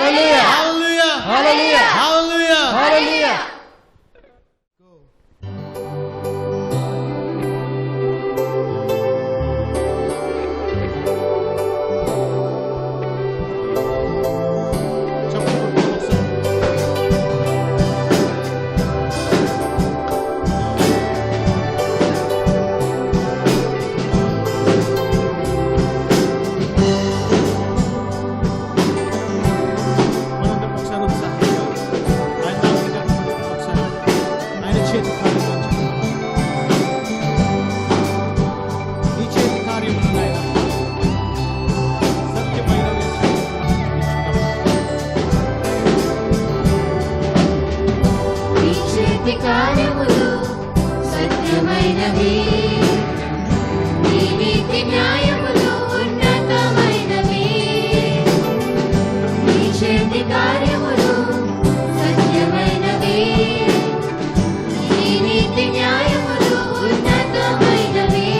హల్లెలూయా హల్లెలూయా హల్లెలూయా హల్లెలూయా హల్లెలూయా. కార్యములు సత్యమైనవి, నీ నీతి న్యాయములు ఉన్నతమైనవి. నీ చేతి కార్యములు సత్యమైనవి, నీ నీతి న్యాయములు ఉన్నతమైనవి.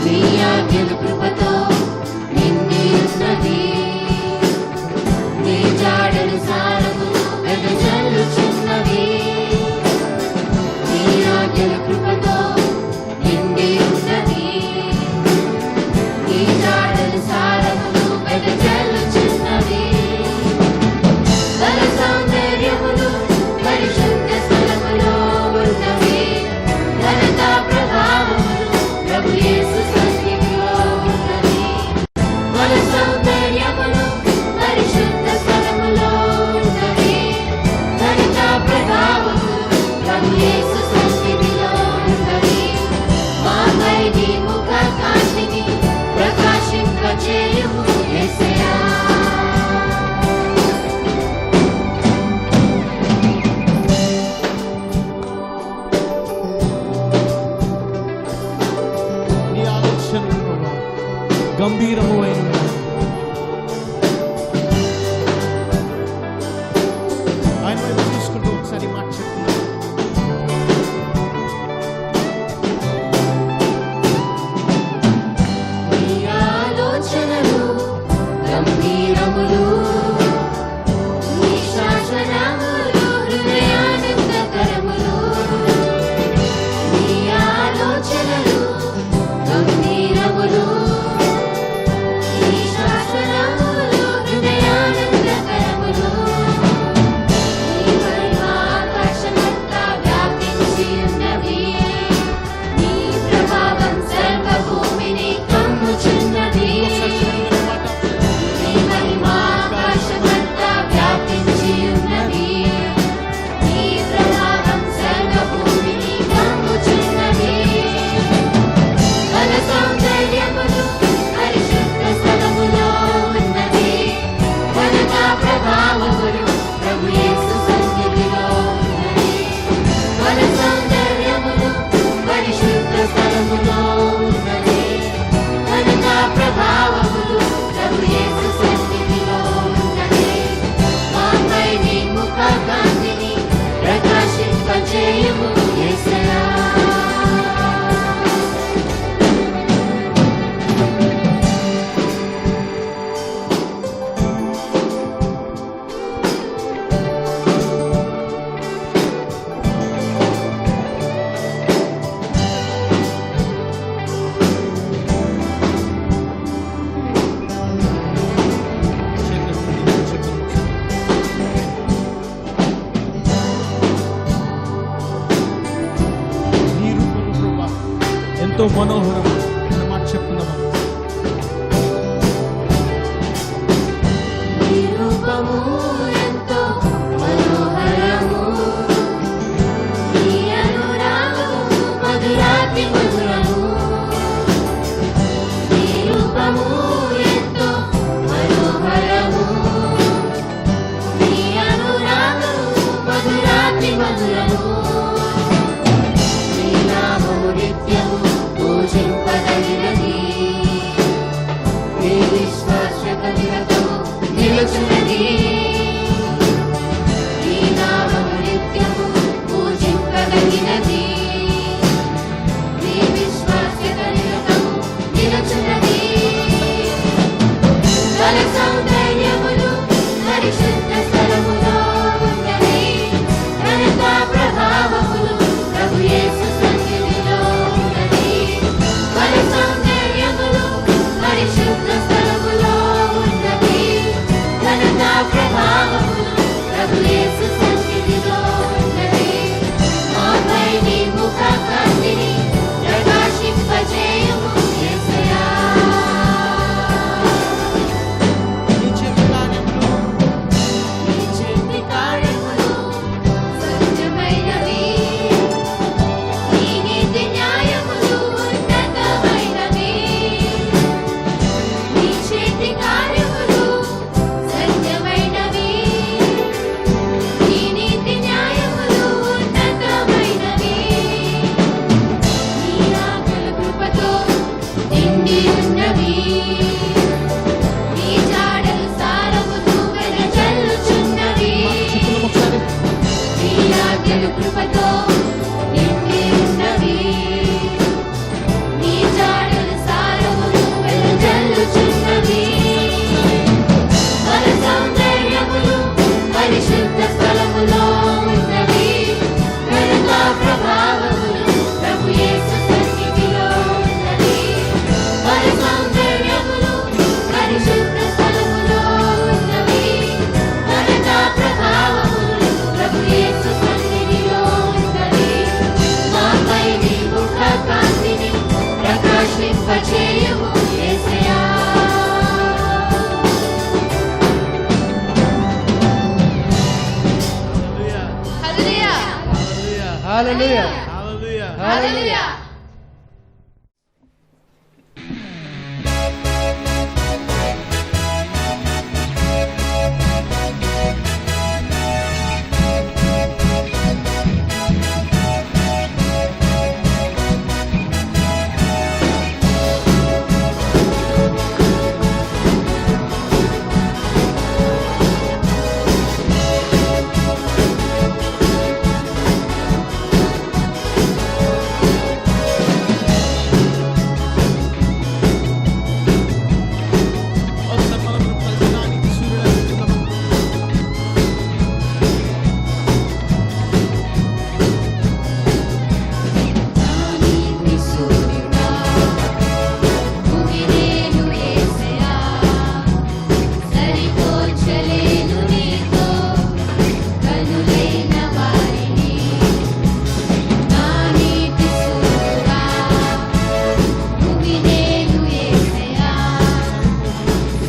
నీ ఆజ్ఞలు కృపతో నిండి ఉన్నది, నీ జాడలు సారము వెదజల్లుచున్నవి. నీ ఆజ్ఞలు కృపతో నిండి ఉన్నది, నీ జాడలు సారములు వెదజల్లుచున్నవి. బల సౌందర్యములు పరిశుద్ధ స్థలములో ఉన్నవి, ఘనతా ప్రభావములు ప్రభు యేసు సన్నిధిలో ఉన్నవి. బల సౌందర్యములు పరిశుద్ధ స్థలములో ఉన్నవి, ఘనతా ప్రభావములు ప్రభు యేసు సన్నిధిలో ఉన్నవి. మాపై నీ ముఖ కాంతిని ప్రకాశింపచేయుము యేసయ్యా. నీ ఆలోచనలు ప్రభువా గంభీరము అయినవి. ఆయన వైపు చూసుకుంటూ ఒకసారి మాట చెప్తున్నాను. నీ ఆలోచనలు గంభీరములు, నీ శాసనములు హృదయానందకరములు. నీ ఆలోచనలు గంభీరములు, నీ శాసనములు హృదయానందకరములు. నీ మహిమ ఆకాశమంతా వ్యాపించి ఉన్నది, నీ ప్రభావం సర్వభూమిని కమ్ముచున్నది. నీ మహిమ ఆకాశమంతా వ్యాపించి ఉన్నది, నీ ప్రభావం సర్వభూమిని కమ్ముచున్నది. బల సౌందర్యములు పరిశుద్ధ స్థలములో ఉన్నది, ఘనతా ప్రభావములు ప్రభు యేసు సన్నిధిలో ఉన్నది. బల సౌందర్యములు పరిశుద్ధ స్థలములో ఉన్నది, ఘనతా ప్రభావములు ప్రభు యేసు సన్నిధిలో ఉన్నది. మాపై నీ ముఖ కాంతిని ప్రకాశింపచేయుము యేసయ్యా. నీ రూపము ప్రభువా ఎంతో మనోహరం అన్న మాట చెప్తున్నాము. నీ రూపము ఎంతో మనోహరము, నీ అనురాగము మధురాతి మధురము. నీ రూపము ఎంతో మనోహరము, నీ అనురాగము మధురాతి మధురము. నీ నామము నిత్యము పూజింపదగినది, నీ విశ్వాస్యత నిరతము నిలుచున్నది. నీ నామము నిత్యము పూజింపదగినది, నీ విశ్వాస్యత నిరతము నిలుచున్నది. బల సౌందర్యములు హల్లెలూయా హల్లెలూయా. హల్లెలూయా. ఒకసారి మనం కలిసి సూర్యుడు అనుకుందామా? నీతి సూర్యుడా భూమినేలు యేసయ్యా సరిపోల్చలేను నీతో కనులైన వారిని నా నీతి సూర్యుడా భూమినేలు యేసయ్యా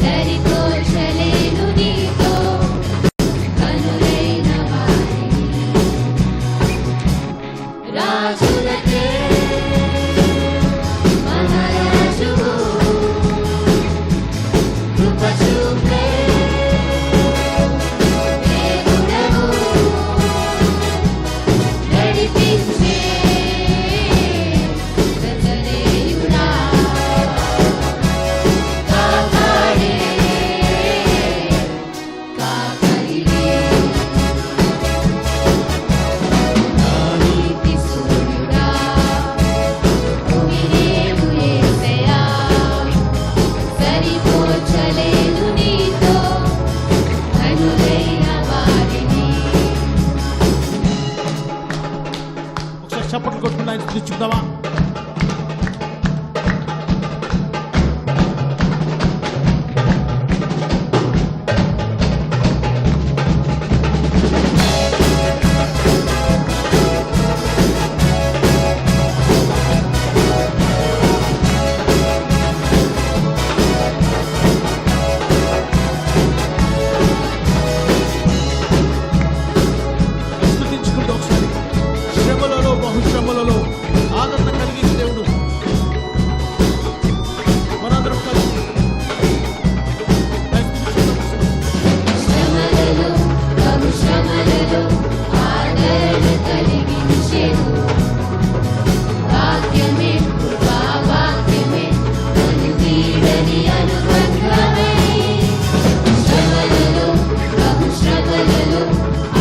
సరిపోల్చలేను నీతో కనులైన వారిని రాజులకే మహారాజువు కృప చూపే దేవుడవు నడిపించే గజరేయుడా కాపాడే కాపరివే నీతి సూర్యుడా భూమినేలు యేసయ్యా సరిపోల్చలేను నీతో కనులైన వారిని ఒకసారి చప్పట్లు కొట్టుకుని ఆయన స్తుతించుకుందామా? స్తుతించుకుంటూ ఒకసారి శ్రమలలో బహుశ్రమలలో ఆదరణ కలిగిన దేవుడు మనందరం కలిసి ఆయన స్తుతించుకుందాం. శ్రమలలో బహుశ్రమలలో ఆదరణ కలిగించెను వాక్యమే కృపా వాక్యమే నన్ను వీడని అనుబంధమై శ్రమలలో బహుశ్రమలలో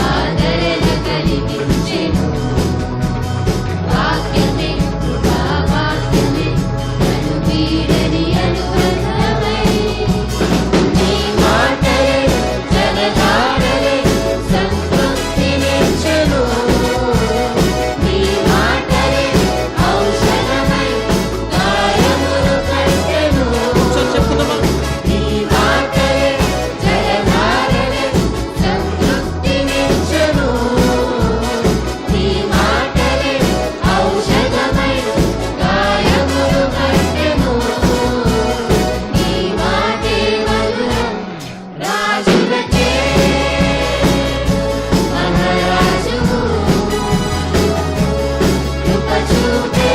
ఆదరణ కలిగించెను వాక్యమే కృపా వాక్యమే నన్ను వీడని అనుబంధమై నీ మాటలే జలధారలే సంతృప్తినిచ్చెను నీ మాటలే ఔషధమై గాయములు కట్టెను ఒకసారి చెప్పుకుందామా? నీ మాటలే జలధారలే సంతృప్తినిచ్చెను నీ మాటలే ఔషధమై గాయములు కట్టెను నీ మాటే మధురం రాజులకే మహారాజువు కృప చూపే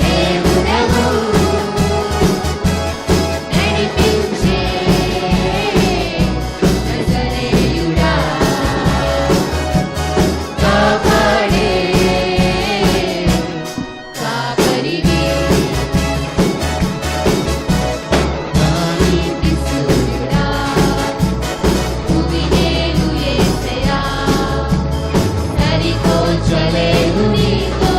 దేవుడవు నడిపించే నజరేయుడా కాపాడే కాపరివే నీతి సూర్యుడా భూమినేలు యేసయ్యా సరిపోల్చలేను నీతో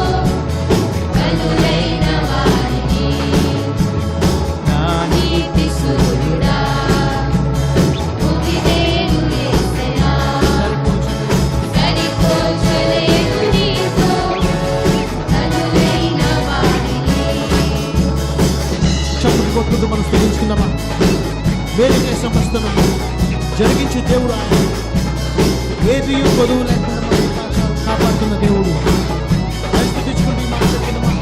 కనులైన వారిని నా నీతి సూర్యుడా భూమినేలు యేసయ్యా సరిపోల్చలేను నీతో కనులైన వారిని చప్పట్లు కొట్టుకుంటూ మనం స్తుతించుకుందామా? వేదిక సమస్తను జరిగించే దేవుడు ఆయన. ఏది కొదువు లేకుండా మనల్ని కాపాడుతున్న దేవుడు. ఆయన స్తుతించుకుంటూ ఈ మాట చెప్పుకుందామా?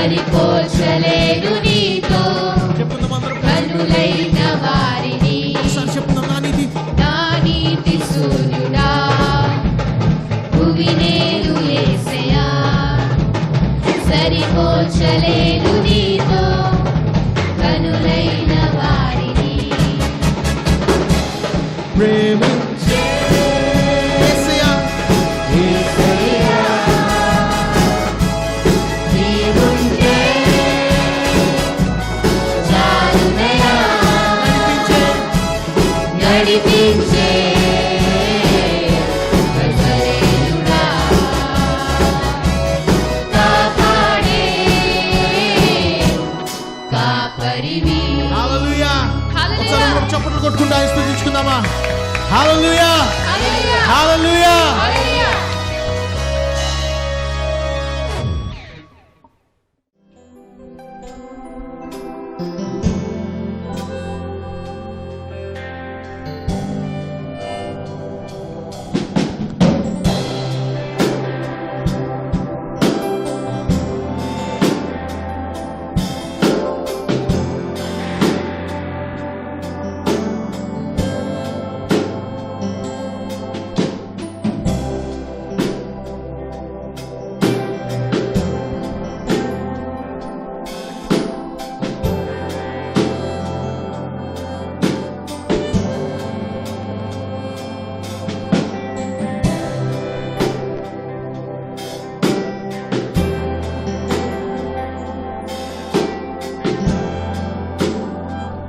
సరిపోల్చలేను నీతో చెప్పుకుందాం అందరం. కనులైన వారిని ఒకసారి చెప్పుకుందాం. నా నీతి సూర్యుడా భువినేలు యేసయ్యా సరిపోల్చలేను నీతో కనులైన వారిని ప్రేమించే యేసయ్యా, యేసయ్యా నీవుంటే చాలునయ్యా నడిపించే నజరేయుడా కాపాడే కాపరివి హల్లెలూయా. హల్లెలూయా. ఒకసారి అందరం చప్పట్లు కొట్టుకుంటూ ఆయన స్తుతించుకుందామా. హల్లెలూయా, హల్లెలూయా హల్లెలూయా. హల్లెలూయా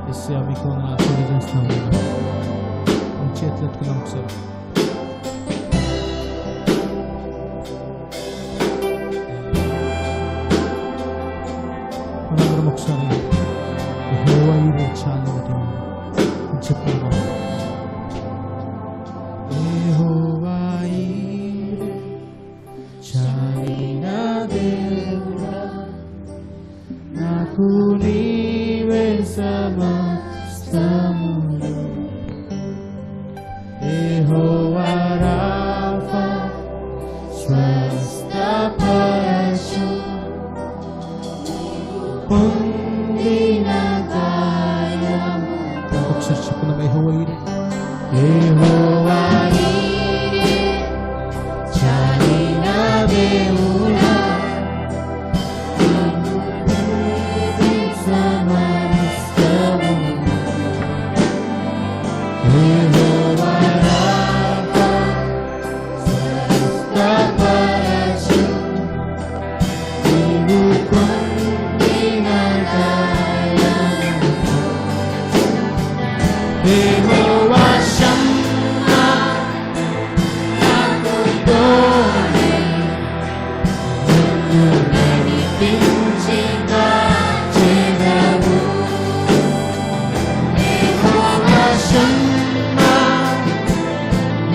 యేసయ్యా, మీకు వందనాలు తెలియజేస్తున్నాము. మీ చేతులు ఎత్తుకుందాం ఒకసారి. మనందరం ఒకసారి యెహోవా ఈరే చాలినది చెప్పుకుందాం. యెహోవా ఈరే చాలిన దేవుడా, నాకు నీవే సమస్తములు. యెహోవా రాఫా స్వస్థపరచు, పొందిన గాయము. ఒకసారి చెప్పుకుందాం. యెహోవా ఈరే, యెహోవా ఈరే చాలిన దేవుడా, యెహోవా షమ్మా నాకు తోడై నన్ను నడిపించి కాచెదవు. యెహోవా షమ్మా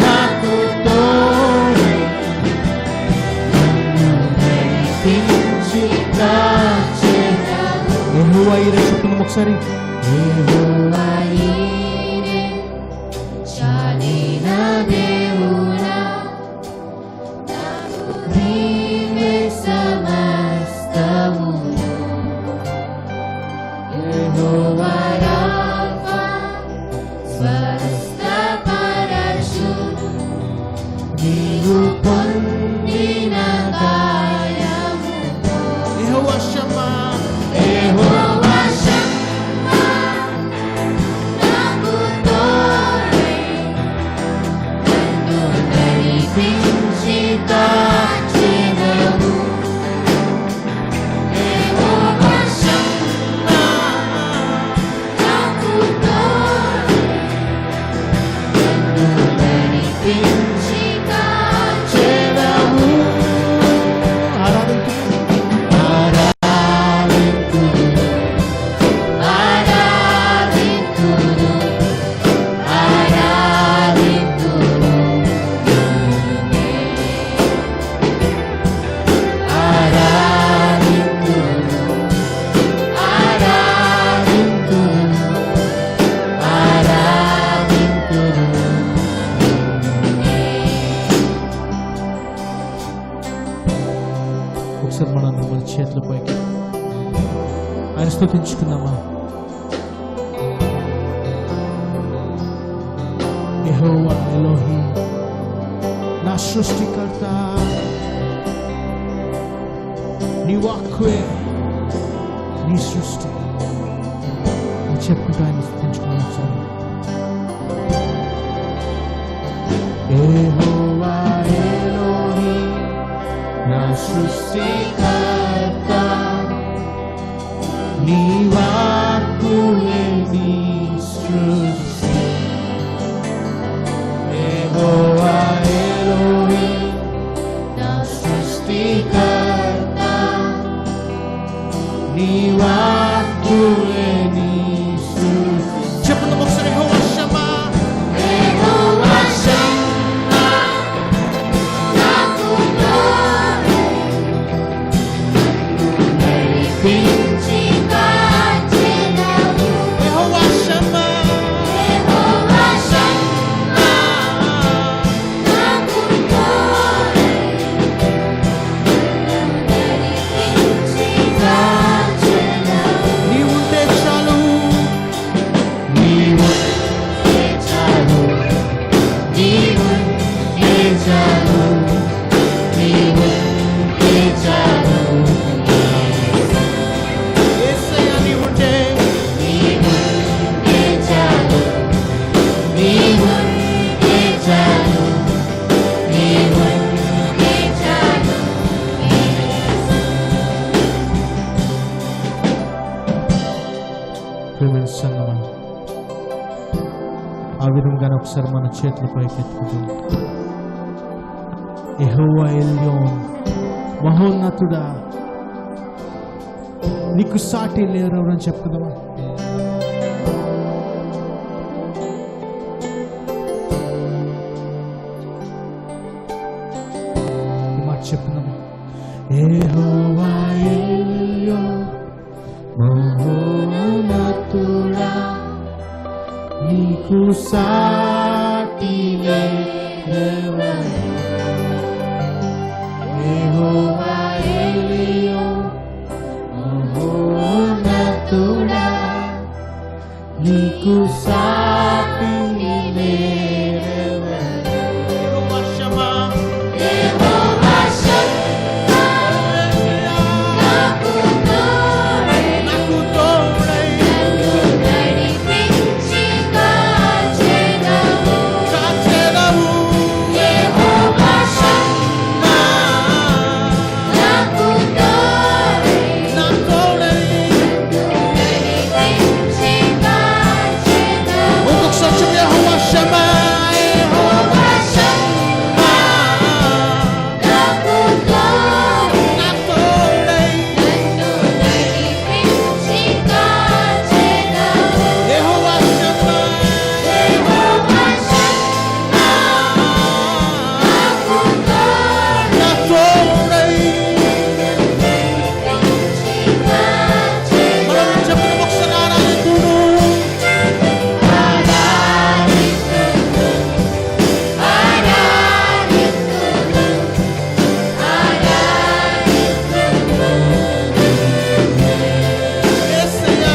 నాకు తోడై నన్ను నడిపించి కాచెదవు. యెహోవా ఈరే చెప్పుకుందాం ఒకసారి. యెహోవా ఈరే చాలిన దేవుడా, నాకు నీవే సమస్తములు. యెహోవా రాఫా స్వస్థపరచు, నీవు పొందిన గాయముతో. యెహోవా షమ్మా, యెహోవా షమ్మా నాకు తోడై నన్ను నడిపించి కాచెదవు. యెహోవా షమ్మా నాకు తోడై నన్ను నడిపించి కాచెదవు. ఒకసారి మనందరం మన చేతుల పైకి ఆయన స్తుతించుకుందామా. యెహోవా ఎలోహీం, నా సృష్టికర్త, నీ వాక్కువే నీ సృష్టి అని చెప్పుకుంటూ ఆయన స్తుతించుకున్నాం. యెహోవా ఎలోహీం, నా సృష్టికర్త, నీ వాక్కువే నీ సృష్టి. యెహోవా ఎలోహీం, నా సృష్టికర్త, నీ వాక్కువే నీ సృష్టి. చెప్పుదాం ఒకసారి. యెహోవా షమ్మా, యెహోవా షమ్మా, నాకు తోడై నడిపించి కాచెదవు. యెహోవా షమ్మా, యెహోవా షమ్మా, నాకు తోడై నడిపించి కాచెదవు. నీవుంటే చాలు, నీవుంటే చాలు, నీవుంటే చాలు, నీవుంటే చాలు. యేసయ్యా నీవుంటే, నీవుంటే చాలు, నీవుంటే చాలు, నీవుంటే చాలు. ప్రియమైన సంగమా, ఆ విధంగానే ఒకసారి మన చేతులు పైకెత్తుకుంటాం. యెహోవా ఎల్యోన్, మహోన్నతుడా, నీకు సాటి లేరెవరని చెప్పుకుందామా. ఈ మాట చెప్పుకుందామా. యెహోవా ఎల్యోన్, మహోన్నతుడా, నీకు సాటి లేరెవరు. యెహోవా ఎల్యోన్, మహోన్నతుడా, నీకు సాటి లేరెవరు. యెహోవా షమ్మా, యెహోవా షమ్మా, నాకు తోడై నాకు తోడై నడిపించి కాచెదవు. కాచెదవు. యెహోవా షమ్మా, నాకు తోడై నా తోడై. నడిపించి కాచెదవు. ఇంకొకసారి చెప్పు. యెహోవా షమ్మా, యెహోవా షమ్మా, నాకు తోడై నా తోడై. నడిపించి కాచెదవు. యెహోవా షమ్మా, యెహోవా షమ్మా, నాకు తోడై నా తోడై. నడిపించి కాచెదవు. మనం చెప్పిన ఒకసారి ఆరాధించును. యేసయ్యా,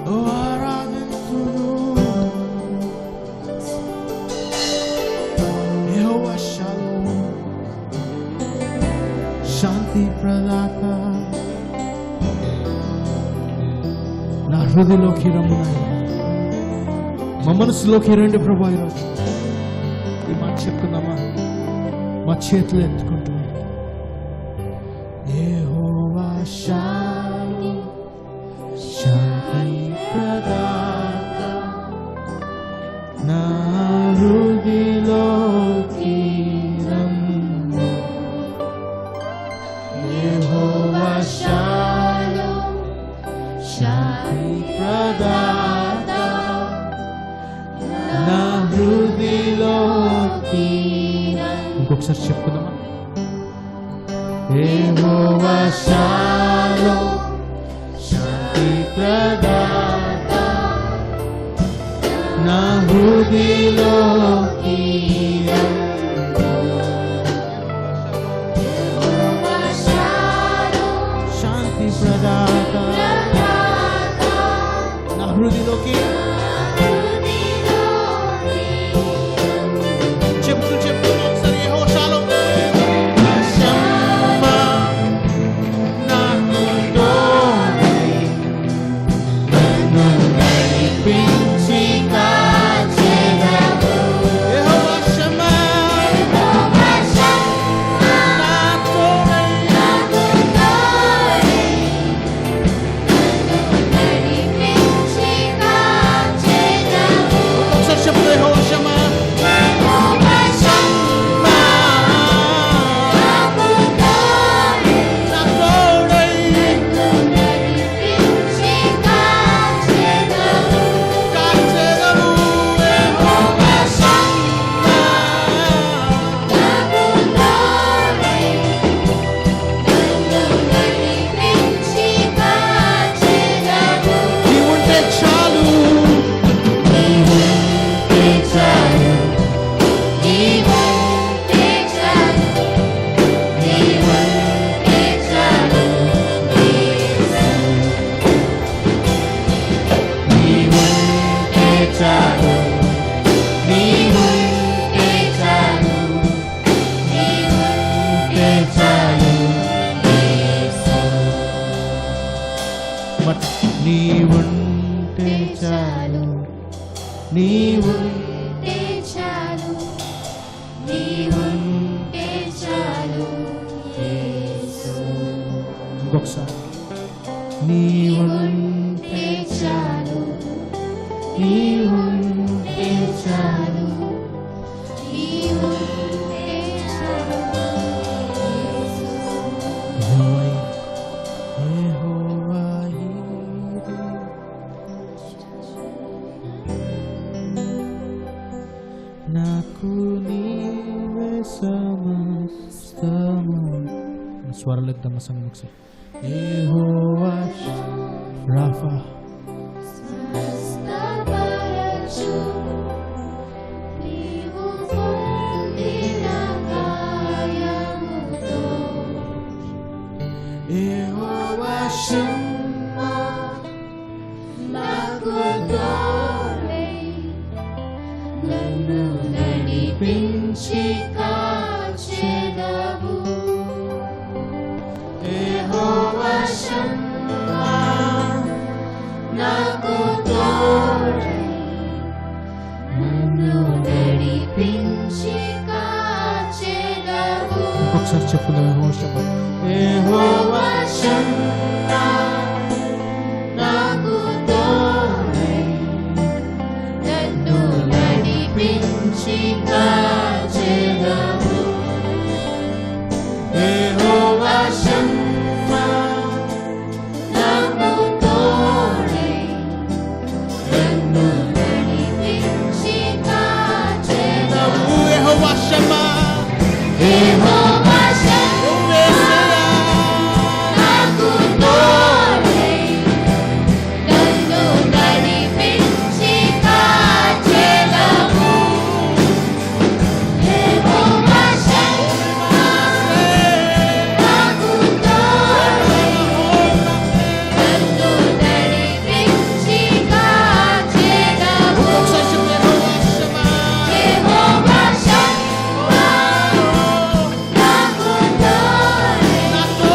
ఓ ఆరాధించును. యెహోవా షాలోమ్, శాంతి ప్రదాత, నా హృదయలోకి రమ్మునాయన, మా మనసులోకి రండి ప్రభా. ఈరోజు ఈ మాట చెప్తున్నామా, మా చేతులు ఎత్తుకుంటున్నాం. యెహోవా షాలోమ్, శాంతి ప్రదాత, నా హృదయలోకి రమ్ము. యెహోవా షాలోమ్, శాంతి ప్రదాత, నా హృదయలోకి. ఇంకొకసారి చెప్పుకుందామా. యెహోవా షాలోమ్ శాంతి ప్రదాత నా హృదయలోకి శాంతి ప్రదాత నా హృదయలోకి చెప్తూ ఒకసారి యెహోవా షాలోమ్ షమ్మా నాకు తోడై నన్ను నడిపించి కాచెదవు. యెహోవా షమ్మా నా తోడై ఒకసారి చెప్తూ యెహోవా షమ్మా నీవుంటే చాలు నీవుంటే ఇంకొకసారి నీవుంటే చాలు నీవుంటే చాలు నాకు నీవే సమస్తము. స్వరలిద్దామ సంగం ఒకసారి. యెహోవా రాఫా యెహోవా షమ్మా నన్ను నడిపించి కాచెదవు. యెహోవా షమ్మా నాకు తోడై నన్ను నడిపించి కాచెదవు. ఇంకొకసారి చెప్పుదాం. యెహోవా షమ్మా నాకు తోడై నన్ను నడిపించి కాచెదవు. యెహోవా షమ్మా నాకు తోడై నన్ను నడిపించి కాచెదవు. యెహోవా షమ్మా యెహోవా షమ్మా నాకు తోడై నన్ను నడిపించి కాచెదవు. యెహోవా షమ్మా నాకు తోడై నన్ను నడిపించి కాచెదవు. యెహోవా షమ్మా నాకు తోడై నన్ను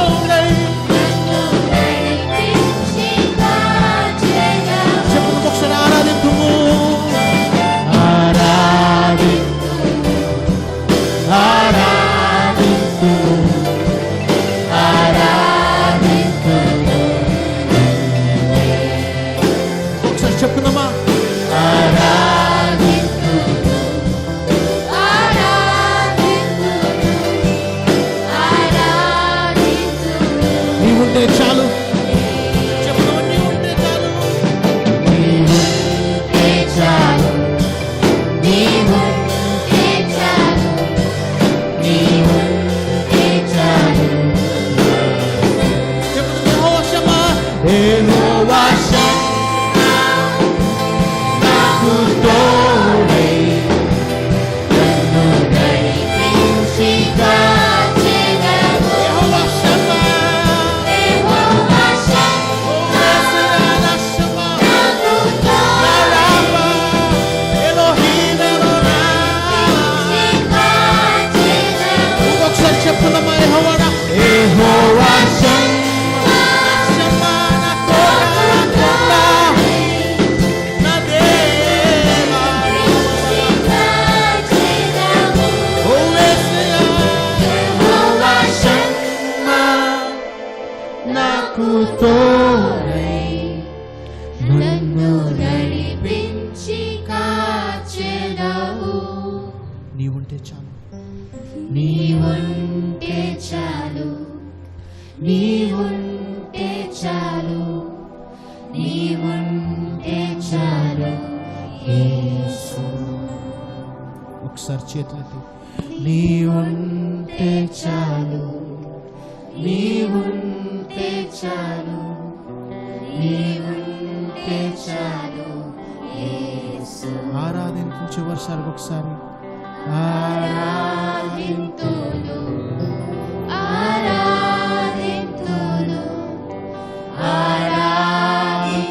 నడిపించి కాచెదవు. ఒకసారి ఆరాధిద్దుము. ఒకసారి చెప్పుకుందామా. నీవుంటే చాలు. చెప్పుదామా. నీవుంటే చాలు. తోడై నన్ను నడిపించి కాచెదవు. నీవుంటే చాలు, నీవుంటే చాలు, నీవుంటే చాలు, నీవుంటే చాలు యేసు. ఒకసారి చేతులెత్తి నీవుంటే చాలు, నీవుంటే చాలు, నీవుంటే చాలు యేసు. ఆరాధించు. చివరిసారి ఒకసారి ఆరాధింతును, ఆరాధింతును, ఆరాధింతును.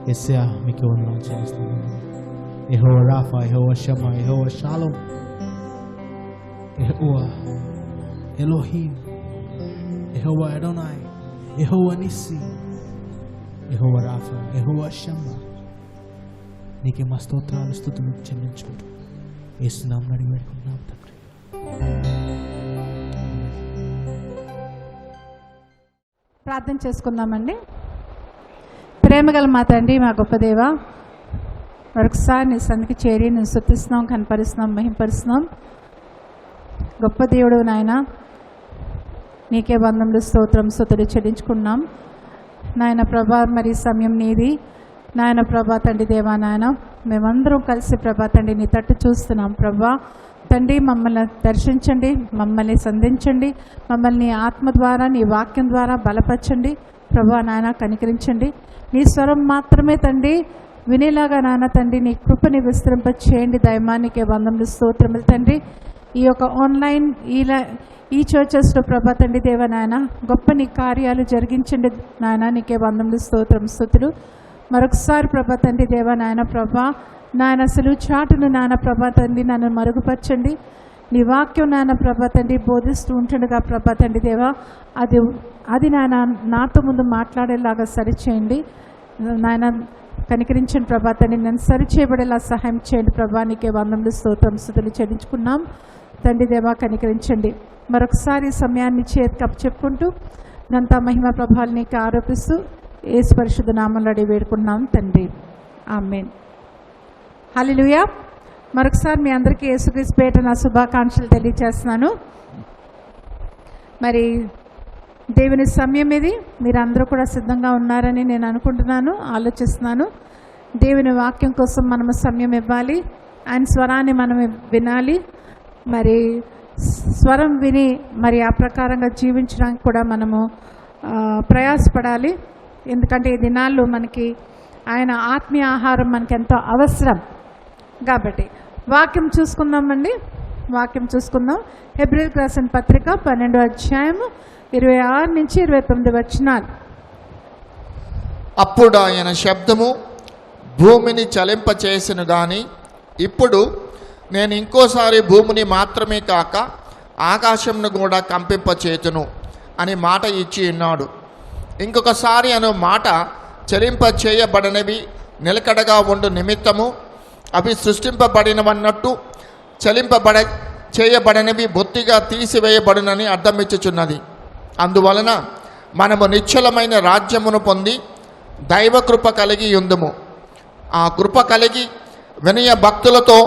యేసయ్యా మీకు వందనాలు చెల్లిస్తున్నాను. యెహోవా రాఫా, యెహోవా షమ్మా, యెహోవా షాలోమ్, యెహోవా ఎలోహీం, యెహోవా అడోనాయ్, యెహోవా నిస్సి, యెహోవా రాఫా, యెహోవా షమ్మా, నీకే మా స్తోత్రాలు స్తుతులు చెల్లించుకుంటూ యేసు నామమున అడిగి వేడుకుంటున్నాం తండ్రి. ప్రార్థన చేసుకుందామండి. ప్రేమగల మా తండ్రి, మా గొప్ప దేవ, మరొకసారి నీ సన్నిధికి చేరి నేను స్తుతిస్తున్నాం, కనపరుస్తున్నాం, మహింపరుస్తున్నాం. గొప్ప దేవుడు నాయన, నీకే వందనములు, స్తోత్రం, స్తుతులు చెల్లించుకున్నాం నాయన ప్రభా. మరి సమయం నీది నాయన ప్రభా. తండ్రి దేవా నాయన, మేమందరం కలిసి ప్రభా తండ్రి నీ తట్టు చూస్తున్నాం ప్రభా. తండ్రి మమ్మల్ని దర్శించండి, మమ్మల్ని సంధించండి, మమ్మల్ని ఆత్మ ద్వారా నీ వాక్యం ద్వారా బలపరచండి ప్రభా నాయన. కనికరించండి. నీ స్వరం మాత్రమే తండ్రి వినేలాగా నాన్న తండ్రి నీ కృపని విస్తరింప చేయండి. దైవానికే వందనములు, స్తోత్రములు తండ్రి. ఈ యొక్క ఆన్లైన్ ఈ చర్చెస్లో ప్రభా తండ్రి దేవ నాయన గొప్ప నీ కార్యాలు జరిగించండి నాయన. నీకే వందనములు, స్తోత్రం, స్తుతులు. మరొకసారి ప్రభా తండ్రి దేవ నాయన ప్రభా నాయన అసలు చాటును నాయన ప్రభా తండ్రి నన్ను మరుగుపరచండి. నీ వాక్యం నాయన ప్రభా తండ్రి బోధిస్తూ ఉంటుండగా ప్రభా తండ్రి దేవ అది నాయన నాతో ముందు మాట్లాడేలాగా సరిచేయండి నాయన. కనికరించండి ప్రభా తండ్రి, నన్ను సరిచేయబడేలా సహాయం చేయండి ప్రభా. నీకే వందనములు, స్తోత్రం, స్తుతులు చెల్లించుకున్నాం తండ్రి దేవా. కనికరించండి. మరొకసారి ఈ సమయాన్ని చేతికి చెప్పుకుంటూ ఘనత మహిమ ప్రభావాలు నీకు ఆరోపిస్తూ యేసు పరిశుద్ధ నామములో అడిగి వేడుకున్నాం తండ్రి. ఆమేన్. హల్లెలూయా. మరొకసారి మీ అందరికీ యేసుక్రీస్తు పేరిట నా శుభాకాంక్షలు తెలియజేస్తున్నాను. మరి దేవుని సమయం ఇది. మీరందరూ కూడా సిద్ధంగా ఉన్నారని నేను అనుకుంటున్నాను, ఆలోచిస్తున్నాను. దేవుని వాక్యం కోసం మనము సమయం ఇవ్వాలి. ఆయన స్వరాన్ని మనం వినాలి. మరి స్వరం విని మరి ఆ ప్రకారంగా జీవించడానికి కూడా మనము ప్రయాసపడాలి. ఎందుకంటే ఈ దినాల్లో మనకి ఆయన ఆత్మీయ ఆహారం మనకి ఎంతో అవసరం కాబట్టి వాక్యం చూసుకుందామండి. వాక్యం చూసుకుందాం. హెబ్రీయులకు రాసిన పత్రిక 12వ అధ్యాయము 26 నుంచి 29 వచనాలు. అప్పుడు ఆయన శబ్దము భూమిని చలింపచేసెను గాని ఇప్పుడు నేను ఇంకోసారి భూమిని మాత్రమే కాక ఆకాశంను కూడా కంపింపచేతును అని మాట ఇచ్చి ఉన్నాడు. ఇంకొకసారి అను మాట చలింప చేయబడనివి నిలకడగా ఉండు నిమిత్తము అవి సృష్టింపబడినవన్నట్టు చేయబడనివి బొత్తిగా తీసివేయబడునని అర్థమిచ్చుచున్నది. అందువలన మనము నిశ్చలమైన రాజ్యమును పొంది దైవకృప కలిగి ఉందుము. ఆ కృప కలిగి వినయ భక్తులతో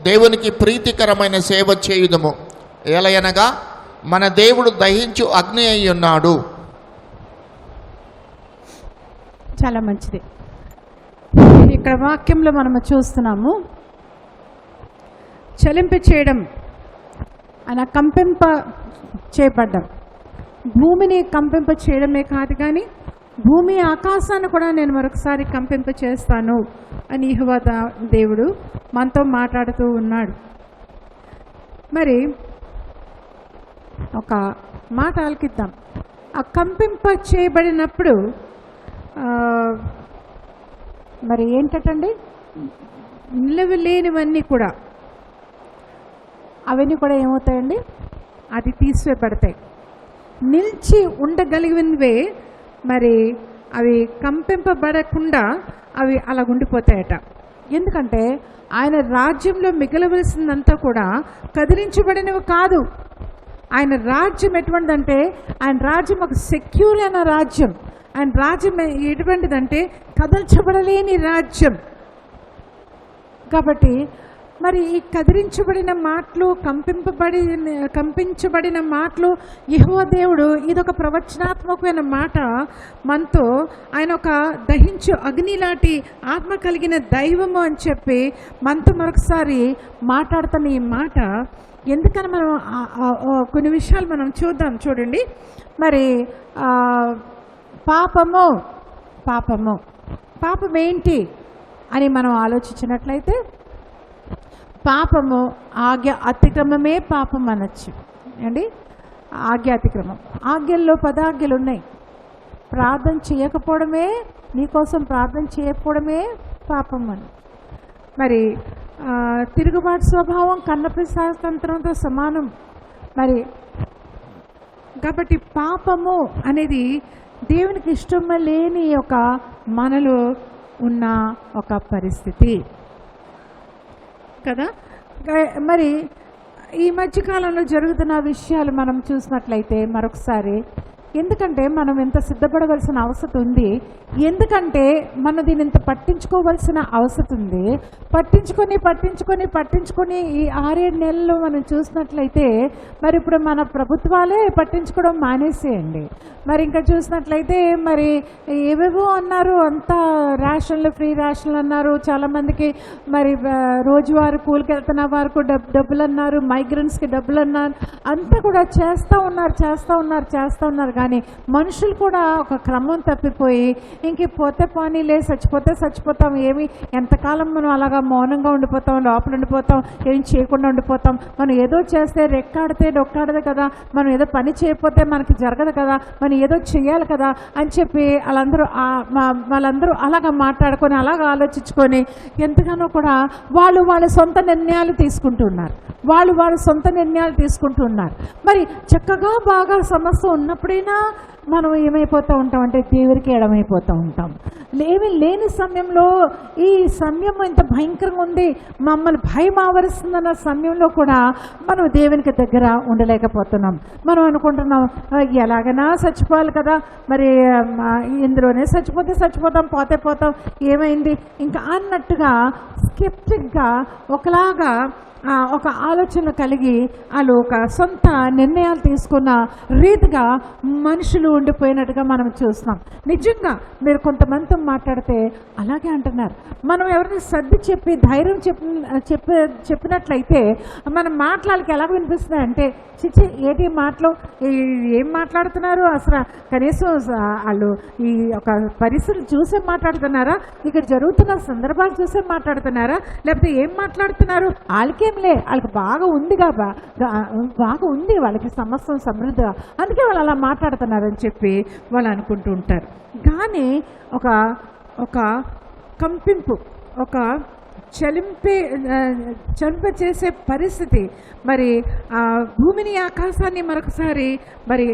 దేవునికి ప్రీతికరమైన సేవ చేయుదుము. ఎలయనగా మన దేవుడు దహించు అగ్ని అయి ఉన్నాడు. చాలా మంచిది. ఇక్కడ వాక్యంలో మనము చూస్తున్నాము చలింప చేయడం అలా కంపింప చేయబడ్డం. భూమిని కంపింప చేయడమే కాదు కానీ భూమి ఆకాశాన్ని కూడా నేను మరొకసారి కంపింప చేస్తాను అని యెహోవా దేవుడు మనతో మాట్లాడుతూ ఉన్నాడు. మరి ఒక మాట ఆలకిద్దాం. ఆ కంపింప చేయబడినప్పుడు మరి ఏంటండి నిలవలేనివన్నీ కూడా అవన్నీ కూడా ఏమవుతాయండి, అది తీసివేయబడతాయి. నిలిచి ఉండగలిగినవే మరి అవి కంపింపబడకుండా అవి అలా ఉండిపోతాయట. ఎందుకంటే ఆయన రాజ్యంలో మిగలవలసిందంతా కూడా కదిలించబడినవి కాదు. ఆయన రాజ్యం ఎటువంటిదంటే ఆయన రాజ్యం ఒక సెక్యూర్ అయిన రాజ్యం. ఆయన రాజ్యం ఎటువంటిదంటే కదల్చబడలేని రాజ్యం. కాబట్టి మరి ఈ కదిలించబడిన మాటలు, కంపించబడిన మాటలు యెహోవా దేవుడు ఇదొక ప్రవచనాత్మకమైన మాట మనతో, ఆయన ఒక దహించు అగ్ని లాంటి ఆత్మ కలిగిన దైవము అని చెప్పి మనతో మరొకసారి మాట్లాడుతున్న ఈ మాట ఎందుకని మనం కొన్ని విషయాలు మనం చూద్దాం. చూడండి, మరి పాపం ఏంటి అని మనం ఆలోచించినట్లయితే పాపము ఆజ్ఞ అతిక్రమమే పాపం అనొచ్చు అండి. ఆజ్ఞ అతిక్రమం, ఆజ్ఞల్లో 10 ఆజ్ఞలు ఉన్నాయి. ప్రార్థన చేయకపోవడమే, నీకోసం ప్రార్థన చేయకపోవడమే పాపం అని. మరి తిరుగుబాటు స్వభావం కన్నపిశాస్త్రంతో సమానం. మరి కాబట్టి పాపము అనేది దేవునికి ఇష్టం లేని ఒక మనలో ఉన్న ఒక పరిస్థితి కదా. మరి ఈ మధ్యకాలంలో జరుగుతున్న విషయాలు మనం చూసినట్లయితే మరొకసారి, ఎందుకంటే మనం ఎంత సిద్ధపడవలసిన అవసరం ఉంది, ఎందుకంటే మనం దీన్ని ఇంత పట్టించుకోవాల్సిన అవసరం ఉంది. పట్టించుకొని ఈ 6-7 నెలలు మనం చూసినట్లయితే మరి ఇప్పుడు మన ప్రభుత్వాలే పట్టించుకోవడం మానేసేయండి. మరి ఇంకా చూసినట్లయితే మరి ఏవేవో అన్నారు, అంతా రేషన్లు, ఫ్రీ రేషన్లు అన్నారు. చాలామందికి మరి రోజువారీ కూలికి వెళ్తున్న వారికి డబ్బులు అన్నారు, మైగ్రెంట్స్కి డబ్బులు అన్నారు. అంతా కూడా చేస్తూ ఉన్నారు. కానీ మనుషులు కూడా ఒక క్రమం తప్పిపోయి ఇంక పోతే పోనీలే, చచ్చిపోతే చచ్చిపోతాం, ఏమి ఎంతకాలం మనం అలాగా మౌనంగా ఉండిపోతాం, లోపల ఉండిపోతాం, ఏం చేయకుండా ఉండిపోతాం. మనం ఏదో చేస్తే రెక్కాడితే డొక్కాడదు కదా, మనం ఏదో పని చేయకపోతే మనకి జరగదు కదా, మనం ఏదో చేయాలి కదా అని చెప్పి వాళ్ళందరూ అలాగా మాట్లాడుకొని, అలాగా ఆలోచించుకొని ఎంతగానో కూడా వాళ్ళ సొంత నిర్ణయాలు తీసుకుంటున్నారు. మరి చక్కగా బాగా సమస్య ఉన్నప్పుడైనా మనం ఏమైపోతూ ఉంటాం అంటే దేవుడికి ఎడమైపోతూ ఉంటాం. ఏమీ లేని సమయంలో, ఈ సమయం ఇంత భయంకరంగా ఉంది, మమ్మల్ని భయం ఆవరిస్తుందన్న సమయంలో కూడా మనం దేవునికి దగ్గర ఉండలేకపోతున్నాం. మనం అనుకుంటున్నాం ఎలాగైనా చచ్చిపోవాలి కదా, మరి ఇందులోనే చచ్చిపోతాం, పోతాం, ఏమైంది ఇంకా అన్నట్టుగా స్కెప్టిక్గా ఒకలాగా ఒక ఆలోచన కలిగి వాళ్ళు ఒక సొంత నిర్ణయాలు తీసుకున్న రీతిగా మనుషులు ఉండిపోయినట్టుగా మనం చూస్తున్నాం. నిజంగా మీరు కొంతమందితో మాట్లాడితే అలాగే అంటున్నారు. మనం ఎవరిని సర్ది చెప్పి ధైర్యం చెప్పినట్లయితే మన మాటలకి ఎలా వినిపిస్తున్నాయి అంటే, చిచ్చి ఏటి మాటలు, ఏం మాట్లాడుతున్నారు అసలు, కనీసం వాళ్ళు ఈ ఒక పరిస్థితులు చూసే మాట్లాడుతున్నారా, ఇక్కడ జరుగుతున్న సందర్భాలు చూసే మాట్లాడుతున్నారా, లేకపోతే ఏం మాట్లాడుతున్నారు, వాళ్ళకేంలే, వాళ్ళకి బాగా ఉంది వాళ్ళకి సమస్తం సమృద్ధిగా, అందుకే వాళ్ళు అలా మాట్లాడుతున్నారని చెప్పి వాళ్ళు అనుకుంటూ ఉంటారు. కానీ ఒక కంపింపు, ఒక చలింపచేసే పరిస్థితి, మరి భూమిని ఆకాశాన్ని మరొకసారి మరి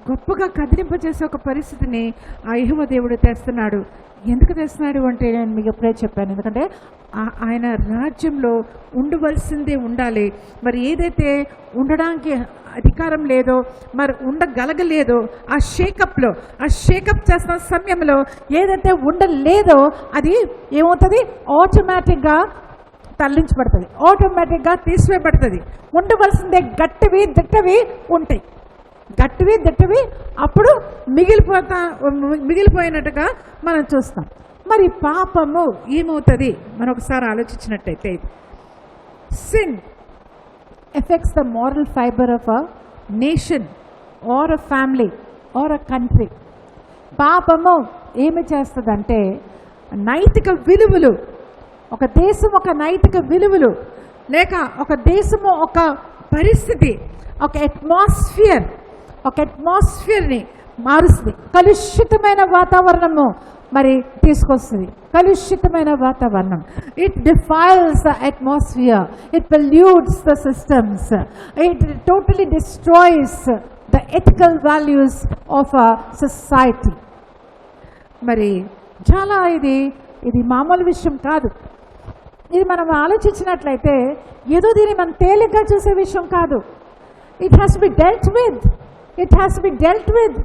గొప్పగా కదిలింపచేసే ఒక పరిస్థితిని ఆ యెహోవా దేవుడు తెస్తున్నాడు. ఎందుకు తెస్తున్నాడు అంటే నేను మీకు ఎప్పుడే చెప్పాను, ఎందుకంటే ఆయన రాజ్యంలో ఉండవలసిందే ఉండాలి. మరి ఏదైతే ఉండడానికి అధికారం లేదో, మరి ఉండగలగలేదో, ఆ షేకప్ చేస్తున్న సమయంలో ఏదైతే ఉండలేదో అది ఏమవుతుంది, ఆటోమేటిక్గా తరలించబడుతుంది, ఆటోమేటిక్గా తీసివేయబడుతుంది. ఉండవలసిందే గట్టివి దిట్టవి ఉంటాయి, అప్పుడు మిగిలిపోయినట్టుగా మనం చూస్తాం. మరి పాపము ఏమవుతుంది మనం ఒకసారి ఆలోచించినట్టయితే, sin affects the moral fiber of a nation or a family or a country. పాపము ఏమి చేస్తుందంటే నైతిక విలువలు, ఒక దేశం ఒక నైతిక విలువలు, లేక ఒక దేశము ఒక పరిస్థితి, ఒక అట్మాస్ఫియర్ని మారుస్తుంది. కలుషితమైన వాతావరణము మరి తీసుకొస్తుంది, కలుషితమైన వాతావరణం. It defiles the atmosphere, it pollutes the systems, it totally destroys the ethical values of a society. మరి చాలా ఇది మామూలు విషయం కాదు. ఇది మనం ఆలోచించినట్లయితే ఏదో దీన్ని మనం తేలిగ్గా చూసే విషయం కాదు. It has be dealt with.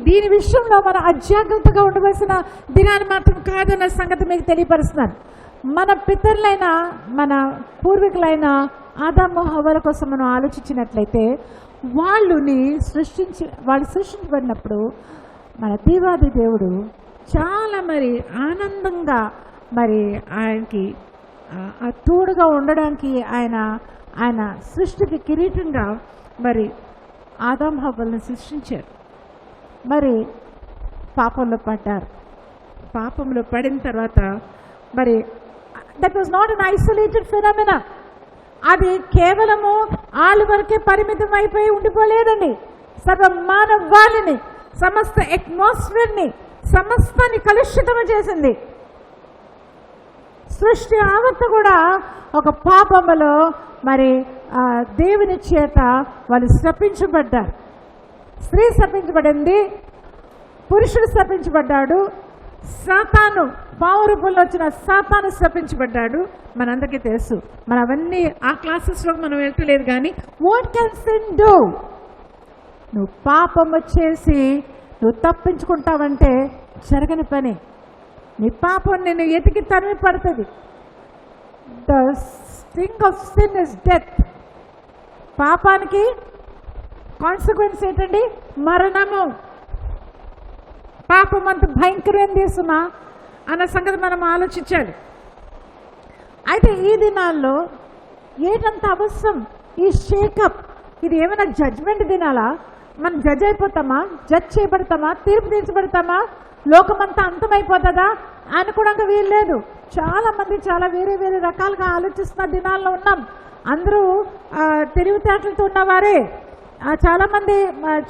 దీని విషయంలో మనం అజాగ్రత్తగా ఉండవలసిన దినాన్ని మాత్రం కాదన్న సంగతి మీకు తెలియపరుస్తున్నాను. మన పితరులైన మన పూర్వీకులైన ఆదాము హవ్వల కోసం మనం ఆలోచించినట్లయితే వాళ్ళు సృష్టించబడినప్పుడు మన దేవాది దేవుడు చాలా మరి ఆనందంగా మరి ఆయనకి తోడుగా ఉండడానికి ఆయన సృష్టికి కిరీటంగా మరి ఆదాం హవ్వలను సృష్టించారు. మరి పాపంలో పడ్డారు. పాపంలో పడిన తర్వాత మరి that was not an isolated phenomena. అది కేవలము వాళ్ళ వరకే పరిమితం అయిపోయి ఉండిపోలేదండి. సర్వ మానవాళిని, సమస్త అట్మాస్ఫియర్ని, సమస్తాన్ని కలుషితము చేసింది. సృష్టి ఆవర్త కూడా ఒక పాపములో మరి దేవుని చేత వాళ్ళు శపించబడ్డారు. స్త్రీ శపించబడింది, పురుషుడు శపించబడ్డాడు, సాతాను పావు రూపంలో వచ్చిన సాతాను శపించబడ్డాడు. మనందరికీ తెలుసు. మనం అవన్నీ ఆ క్లాసెస్లో మనం వెళ్తలేదు. కానీ వాట్ కెన్ సిన్ డూ? నువ్వు పాపము చేసి నువ్వు తప్పించుకుంటావంటే జరగని పని. నీ పాపం నిన్ను ఎతికి తరిమి పడుతుంది. The sting of sin is death. పాపానికి కాన్సిక్వెన్స్ ఏంటండి? మరణము. పాపం అంత భయంకరం చేస్తున్నా అన్న సంగతి మనం ఆలోచించాలి. అయితే ఈ దినాల్లో ఏంటంత అవసరం ఈ షేకప్? ఇది ఏమైనా జడ్జ్మెంట్ దినాలా? మనం జడ్జ్ అయిపోతామా? జడ్జ్ చేయబడతామా? తీర్పు తీర్చబడతామా? లోకమంతా అంతమైపోతుందా అనుకోవడానికి వీలు లేదు. చాలామంది చాలా వేరే వేరే రకాలుగా ఆలోచిస్తున్న దినాల్లో ఉన్నాం. అందరూ తెలివితేటలతో ఉన్నవారే. చాలామంది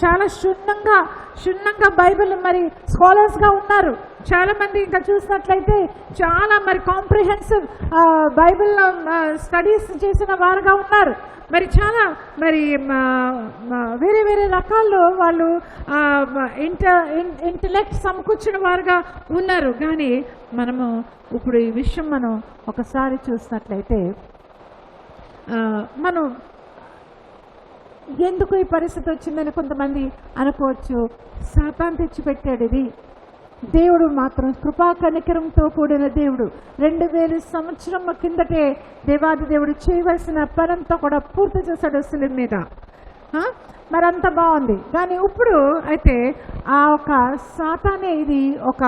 చాలా క్షుణ్ణంగా బైబిల్ మరి స్కాలర్స్గా ఉన్నారు. చాలామంది ఇంకా చూసినట్లయితే చాలా మరి కాంప్రిహెన్సివ్ బైబిల్ స్టడీస్ చేసిన వారుగా ఉన్నారు. మరి చాలా మరి వేరే వేరే రకాల్లో వాళ్ళు ఇంటలెక్ట్ సమకూర్చిన వారుగా ఉన్నారు. కానీ మనము ఇప్పుడు ఈ విషయం మనం ఒకసారి చూసినట్లయితే మనం ఎందుకు ఈ పరిస్థితి వచ్చిందని కొంతమంది అనుకోవచ్చు. సాతాను తెచ్చిపెట్టాడు ఇది. దేవుడు మాత్రం కృపా కనికరంతో కూడిన దేవుడు. 2000 సంవత్సరం కిందటే దేవాది దేవుడు చేయవలసిన పనంతా కూడా పూర్తి చేశాడు శిలువ మీద. మరంత బాగుంది. కానీ ఇప్పుడు అయితే ఆ ఒక సాతానే ఇది ఒక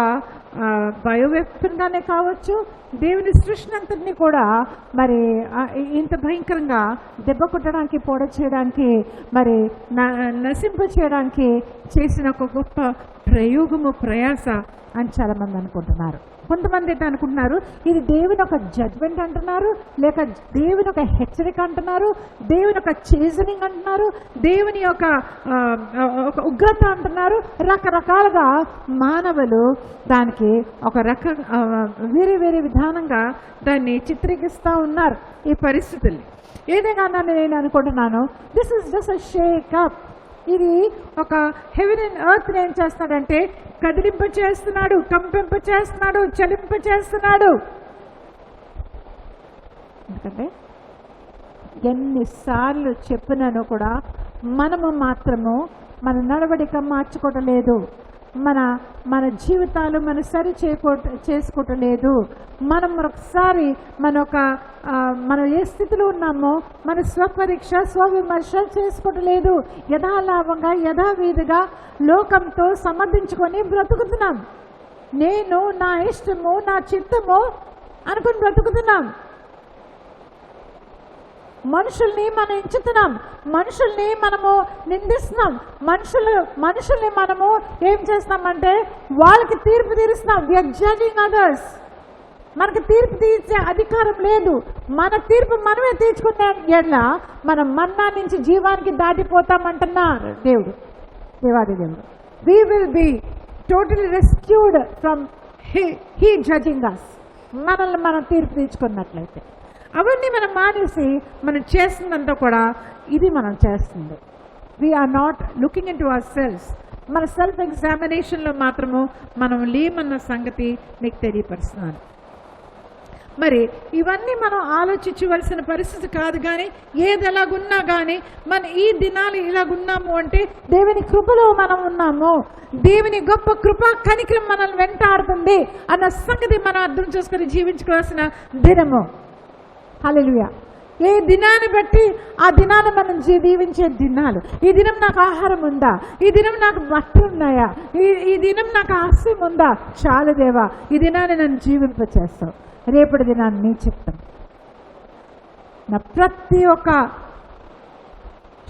బయోవెపన్గానే కావచ్చు, దేవుని సృష్టి అంతటినీ కూడా మరి ఇంత భయంకరంగా దెబ్బ కొట్టడానికి, పొడ చేయడానికి, మరి నశింప చేయడానికి చేసిన ఒక గొప్ప ప్రయోగము, ప్రయాస అని చాలామంది అనుకుంటున్నారు. కొంతమంది అయితే అనుకుంటున్నారు ఇది దేవుని ఒక జడ్జ్మెంట్ అంటున్నారు, లేక దేవుని ఒక హెచ్చరిక అంటున్నారు, దేవుని ఒక చేజనింగ్ అంటున్నారు, దేవుని యొక్క ఉగ్రత అంటున్నారు. రకరకాలుగా మానవులు దానికి ఒక వేరే వేరే విధానంగా దాన్ని చిత్రీకరిస్తూ ఉన్నారు ఈ పరిస్థితుల్ని. ఏదైనా నేను అనుకుంటున్నాను, this is just a shake up. ఇది ఒక హెవెన్ అండ్ ఎర్త్ ఏం చేస్తాడంటే కదిలింప చేస్తున్నాడు, కంపింప చేస్తున్నాడు, చలింప చేస్తున్నాడు. ఎందుకంటే ఎన్నిసార్లు చెప్పినానో కూడా మనము మాత్రము మన నడవడిక మార్చుకోవటం లేదు. మన జీవితాలు మనం సరి చేసుకోవటం లేదు. మనం మరొకసారి మనం ఏ స్థితిలో ఉన్నామో మన స్వపరీక్ష, స్వవిమర్శ చేసుకోవటం లేదు. యథాలాభంగా, యథావిధిగా లోకంతో సమర్థించుకొని బ్రతుకుతున్నాం. నేను నా ఇష్టము, నా చిత్తము అనుకుని బ్రతుకుతున్నాం. మనుషుల్ని మనం ఎంచుతున్నాం, మనుషుల్ని మనము నిందిస్తున్నాం, మనుషుల్ని మనము ఏం చేస్తామంటే వాళ్ళకి తీర్పు తీరుస్తున్నాం. We are judging others. మనకు తీర్పు తీర్చే అధికారం లేదు. మన తీర్పు మనమే తీర్చుకునే ఎట్లా మనం మన్నా నుంచి జీవానికి దాటిపోతామంటున్నారు దేవాది దేవుడు. We will be totally rescued from he judging us. మనల్ని మనం తీర్పు తీర్చుకున్నట్లయితే అవన్నీ మనం మానేసి మనం చేస్తున్నంతా కూడా ఇది మనం చేస్తుంది. We're not looking into our selves. మన సెల్ఫ్ ఎగ్జామినేషన్లో మాత్రము మనం లేమన్న సంగతి మీకు తెలియపరుస్తున్నాను. మరి ఇవన్నీ మనం ఆలోచించవలసిన పరిస్థితి కాదు. కానీ ఏది ఎలాగున్నా కానీ మన ఈ దినాలు ఇలాగున్నాము అంటే దేవుని కృపలో మనం ఉన్నాము, దేవుని గొప్ప కృప కనికరం మనల్ని వెంటాడుతుంది అన్న సంగతి మనం అర్థం చేసుకొని జీవించుకోవాల్సిన దినము. హల్లెలూయా. ఏ దినాన్ని బట్టి ఆ దినాన్ని మనం జీవించే దినాలు. ఈ దినం నాకు ఆహారం ఉందా, ఈ దినం నాకు బట్టలు ఉన్నాయా, ఈ దినం నాకు ఆశయం ఉందా, చాలు దేవా ఈ దినాన్ని నన్ను జీవింపచేస్తావు. రేపటి దినాన్ని నీ చిత్తం. నా ప్రతి ఒక్క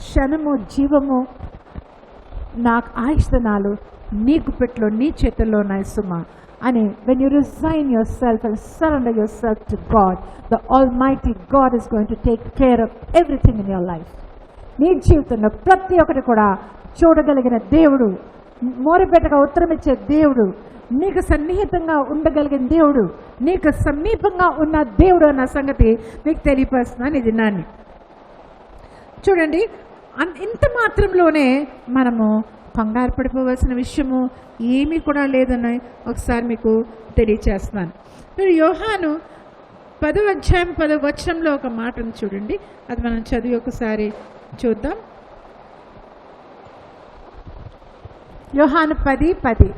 క్షణము జీవము నాకు ఆయుష్నాలు నీ గుప్పెట్లో నీ చేతుల్లో ఉన్నాయి సుమా అని. when you resign yourself and surrender yourself to God, the Almighty God is going to take care of everything in your life. నీ జీవితంలో ప్రతి ఒక్కటి కూడా చూడగలిగిన దేవుడు, మోరపెట్టగా ఉత్తరం ఇచ్చే దేవుడు, నీకు సన్నిహితంగా ఉండగలిగిన దేవుడు, నీకు సమీపంగా ఉన్న దేవుడు అన్న సంగతి మీకు తెలియపరుస్తున్నాను ఈ దినాన్ని. చూడండి, ఇంత మాత్రంలోనే మనము కంగారు పడిపోవలసిన విషయము ఏమీ కూడా లేదని ఒకసారి మీకు తెలియచేస్తున్నాను. మీరు యోహాను 10వ అధ్యాయం 10వ వచనంలో ఒక మాటను చూడండి, అది మనం చదివి ఒకసారి చూద్దాం. యోహాను 10:10.